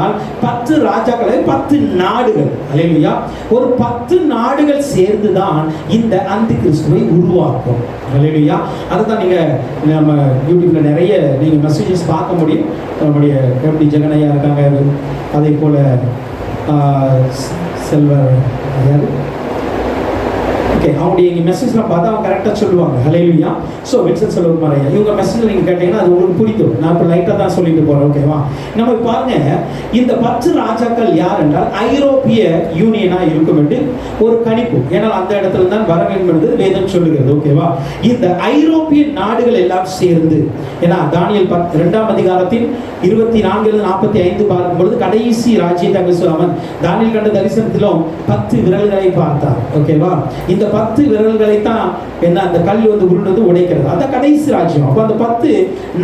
10 ராஜாக்களை 10 நாடுகள். அல்லேலூயா. ஒரு 10 நாடுகள் சேர்ந்துதான் இந்த அந்தி கிறிஸ்துவை உருவாக்கும். அல்லேலூயா. அதுதான் நீங்க நம்ம யூடியூப்ல நிறைய நீங்க மெசேஜஸ் பார்க்க முடியும். நம்முடைய கருதி ஜெகனையா இருக்காங்க, அதே போல செல்வர் யாரு, அவங்களுடைய மெசேஜ்லாம் பார்த்தா அவங்க கரெக்டாக சொல்லுவாங்க. ஹல்லேலூயா. ஸோ வின்சென்ட் செல்வர் மாரையா இவங்க மெசேஜ் நீங்கள் கேட்டீங்கன்னா அது உங்களுக்கு புரியும். நான் இப்போ லைட்டாக தான் சொல்லிட்டு போகிறேன். ஓகேவா? நம்ம பாருங்க, இந்த 10 ராஜாக்கள் யார் என்றால் ஐரோப்பிய யூனியனாக இருக்கும் என்று ஒரு கணிப்பு. ஏன்னால் அந்த இடத்துல தான் வர வேண்டும் என்று வேதம் சொல்லுகிறது. ஓகேவா? இந்த ஐரோப்பிய நாடுகள் எல்லாம் சேர்ந்து, ஏன்னா தானியேல் 2ஆம் அதிகாரத்தின் 24-45 பார்க்கும் பொழுது கடைசி ராஜ்யத்தை அங்கு சொல்லாமல் தானியேல் கண்ட தரிசனத்திலும் 10 விரல்களை பார்த்தார். ஓகேவா? இந்த 10 விரல்களை தான் என்ன அந்த கல் உருண்டது உடைக்கிறது. அந்த கடைசி ராஜ்யம். அப்ப அந்த 10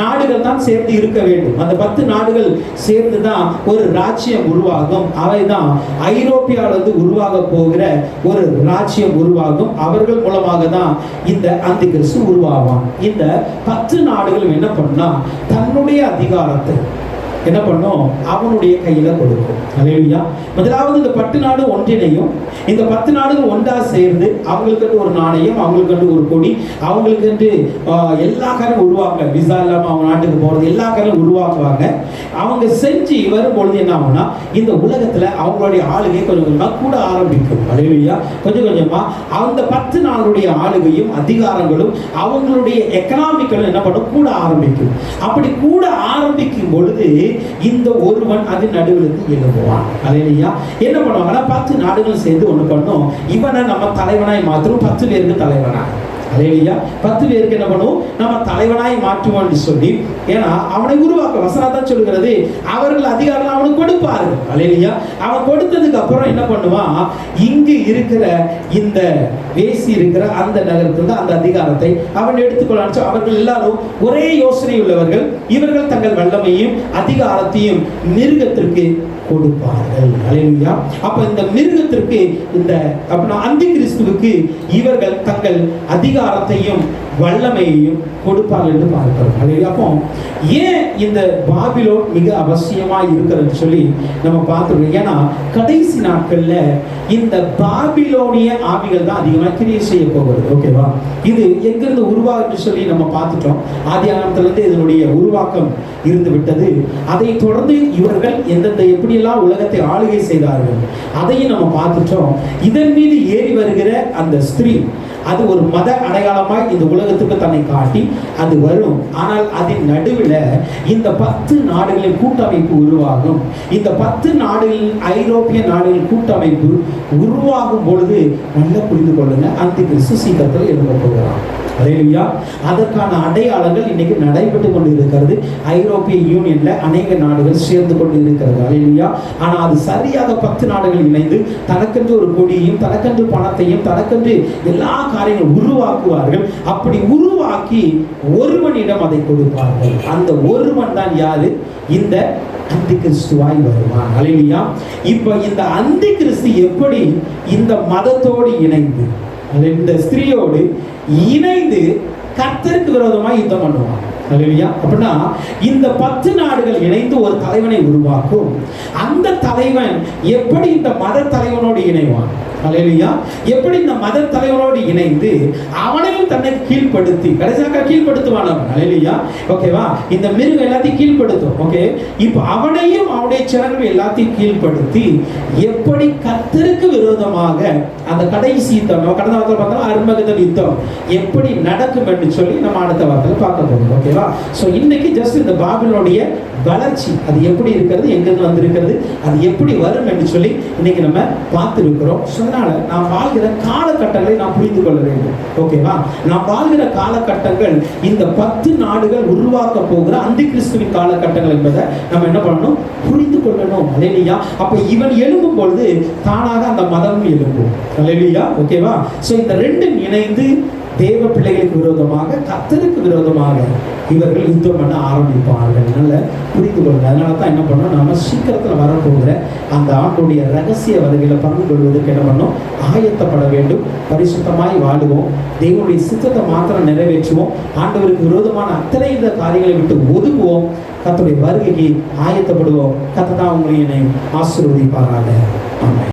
நாடுகள் தான் சேர்ந்து இருக்க வேண்டும். அந்த 10 நாடுகள் சேர்ந்து தான் ஒரு ராஜ்யம் உருவாகும். அவைதான் ஐரோப்பியாவிலிருந்து உருவாக போகிற ஒரு ராஜ்யம் உருவாகும். அவர்கள் மூலமாக தான் இந்த அந்தி கிறிஸ்து உருவாகும். இந்த 10 நாடுகளும் என்ன பண்ணா தன்னுடைய அதிகாரத்தை என்ன பண்ணும், அவனுடைய கையில கொடுக்கும். அல்லேலூயா. முதலாவது இந்த 10 நாடு ஒன்றிணையும். இந்த 10 நாடுகள் ஒன்றா சேர்ந்து அவங்களுக்கு ஒரு நாணயம், அவங்களுக்கு ஒரு கொடி, அவங்களுக்கு எல்லா காரியம் உருவாக்க, விசா இல்லாம அவங்க நாட்டுக்கு போறது எல்லா காரியம் உருவாக்குவாங்க. அவங்க செஞ்சு வரும்பொழுது என்ன ஆகும்னா இந்த உலகத்துல அவங்களுடைய ஆளுகை கொஞ்சம் கொஞ்சமா கூட ஆரம்பிக்கும். அல்லேலூயா. கொஞ்சம் கொஞ்சமா அந்த 10 நாளுடைய ஆளுகையும் அதிகாரங்களும் அவங்களுடைய எக்கனாமிக்களும் என்ன பண்ணும், கூட ஆரம்பிக்கும். அப்படி கூட ஆரம்பிக்கும் பொழுது இந்த ஒருவன் அது நடுவிலிருந்து எழும்புவான். அல்லேலூயா. என்ன பண்ணுவாங்கன்னா 10 நாடுகள் சேர்ந்து ஒண்ணு பண்ணும், இவனை நம்ம தலைவனாய் மாத்திரம் 10 பேருக்கு தலைவனா. அல்லேலூயா. 10 பேருக்கு என்ன பண்ணுவோம், நம்ம தலைவனாய் மாற்றுவோம்னு சொல்லி, ஏன்னா அவனை உருவாக்க வசனத்தான் சொல்லுகிறது அவர்கள் அதிகாரம் அவனுக்கு கொடுப்பார்கள். அல்லேலூயா. அவன் கொடுத்ததுக்கு அப்புறம் என்ன பண்ணுவான், இங்கு இருக்கிற இந்த வேசி இருக்கிற அந்த நகரத்துல அந்த அதிகாரத்தை அவன் எடுத்துக்கொள்ள. அவர்கள் எல்லாரும் ஒரே யோசனை உள்ளவர்கள். இவர்கள் தங்கள் வல்லமையும் அதிகாரத்தையும் மிருகத்திற்கு கொடுப்பார்கள். அல்லேலூயா. அப்ப இந்த மிருகத்திற்கு இந்த அந்தி கிறிஸ்துவுக்கு இவர்கள் தங்கள் அதிகாரத்தையும் வல்லமையையும் கொடுப்பார்கள் என்று பார்க்கிறோம். அல்லேலூயா. அப்போ ஏன் இந்த பாபிலோன் மிக அவசியமா இருக்கிறது சொல்லி நம்ம பார்த்துருக்கோம். ஏன்னா கடைசி நாட்கள்ல இந்த பாபிலோனிய ஆவிகள் தான் அதிகமாக கிரியை செய்ய போகிறது. ஓகேவா? இது எங்கிருந்து உருவாகுன்னு சொல்லி நம்ம பார்த்துட்டோம். ஆதியாகமத்திலிருந்து இதனுடைய உருவாக்கம் இருந்து விட்டது. அதை தொடர்ந்து இவர்கள் எந்தெந்த எப்படியெல்லாம் உலகத்தை ஆளுகை செய்தார்கள் அதையும் நம்ம பார்த்துட்டோம். இதன் மீது ஏறி வருகிற அந்த ஸ்திரீ அது ஒரு மத அடையாளமாய் இந்த உலகத்துக்கு தன்னை காட்டி அது வரும். ஆனால் அதன் நடுவில் இந்த 10 நாடுகளின் கூட்டமைப்பு உருவாகும். இந்த 10 நாடுகளின் ஐரோப்பிய நாடுகளின் கூட்டமைப்பு உருவாகும் பொழுது நல்லா புரிந்து கொள்ளுங்க, அந்தி கிறிஸ்து சீக்கிரத்தில் எழுத போகிறான். அல்லேலூயா. அதற்கான அடையாளங்கள் இன்னைக்கு நடைபெற்று கொண்டு இருக்கிறது. ஐரோப்பிய யூனியன்ல அநேக நாடுகள் சேர்ந்து கொண்டு இருக்கிறது. அல்லேலூயா. ஆனா அது சரியாக 10 நாடுகள் இணைந்து தனக்கென்று ஒரு கொடியையும் தனக்கென்று பணத்தையும் தனக்கென்று எல்லா காரியங்களும் உருவாக்குவார்கள். அப்படி உருவாக்கி ஒருவனிடம் அதை கொடுப்பார்கள். அந்த ஒருவன் தான் யாரு? இந்த அந்தி கிறிஸ்துவாய் வருவான். அல்லேலூயா. இப்ப இந்த அந்தி கிறிஸ்து எப்படி இந்த மதத்தோடு இணைந்து, இந்த ஸ்திரீயோடு இணைந்து கர்த்தருக்கு விரோதமாக யுத்தம் பண்ணுவான்? அல்லேலூயா. அப்படின்னா இந்த 10 நாடுகள் இணைந்து ஒரு தலைவனை உருவாக்கும். அந்த தலைவன் எப்படி இந்த மத தலைவனோடு இணைவான்? அல்லேலூயா. எப்படி இந்த மத தலைவனோடு இணைந்து அவனையும் தன்னை கீழ்ப்படுத்தி கடைசியாக கீழ்ப்படுத்துவான் அவன். அல்லேலூயா. ஓகேவா? இந்த மிருகம் எல்லாத்தையும் கீழ்ப்படுத்தும். ஓகே. இப்போ அவனையும் அவனுடைய ஜனங்கள் எல்லாத்தையும் கீழ்ப்படுத்தி எப்படி கர்த்தருக்கு விரோதமாக அந்த கடைசி யுத்தம், நம்ம கடந்த வாரத்தில் பார்த்தோம் அர்மகதன் யுத்தம் எப்படி நடக்கும் என்று சொல்லி நம்ம அடுத்த வாரத்தில் பார்க்க போகிறோம். ஓகேவா? ஸோ இன்னைக்கு ஜஸ்ட் இந்த பாபிலோனுடைய வளர்ச்சி அது எப்படி இருக்கிறது, எங்கிருந்து வந்திருக்கிறது, அது எப்படி வரும் என்று சொல்லி இன்னைக்கு நம்ம பார்த்துருக்கிறோம். அதனால நாம் வாழ்கிற காலகட்டங்களை நாம் புரிந்து கொள்ள வேண்டும். ஓகேவா? நாம் வாழ்கிற காலகட்டங்கள் இந்த 10 நாடுகள் உருவாக்க போகிற அந்தி கிறிஸ்துவின் காலகட்டங்கள் என்பதை நம்ம என்ன பண்ணணும்? புரிந்து கொள்ளணும். அல்லேலூயா. அப்ப இவன் எழும்பும் பொழுது தானாக அந்த மதமும் எழும்பும். அல்லேலூயா. ஓகேவா? ஸோ இந்த ரெண்டும் இணைந்து தேவ பிள்ளைகளுக்கு விரோதமாக கர்த்தருக்கு விரோதமாக இவர்கள் யுத்தம் பண்ண ஆரம்பிப்பார்கள். அதனால புரிந்து கொள்ளுங்க. அதனால தான் என்ன பண்ணோம், நாம சீக்கிரத்தில் வரப்போகிற அந்த ஆண்டுடைய ரகசிய வருகையில பங்கு கொள்வதற்கு என்ன பண்ணோம்? ஆயத்தப்பட வேண்டும். பரிசுத்தமாய் வாழுவோம். தேவனுடைய சித்தத்தை மாத்திரம் நிறைவேற்றுவோம். ஆண்டவருக்கு விரோதமான அத்தனை இந்த காரியங்களை விட்டு ஒதுங்குவோம். கர்த்தருடைய வருகைக்கு ஆயத்தப்படுவோம். கர்த்தர் தான் உங்களை என்னை ஆசீர்வதிப்பாராக. ஆமென்.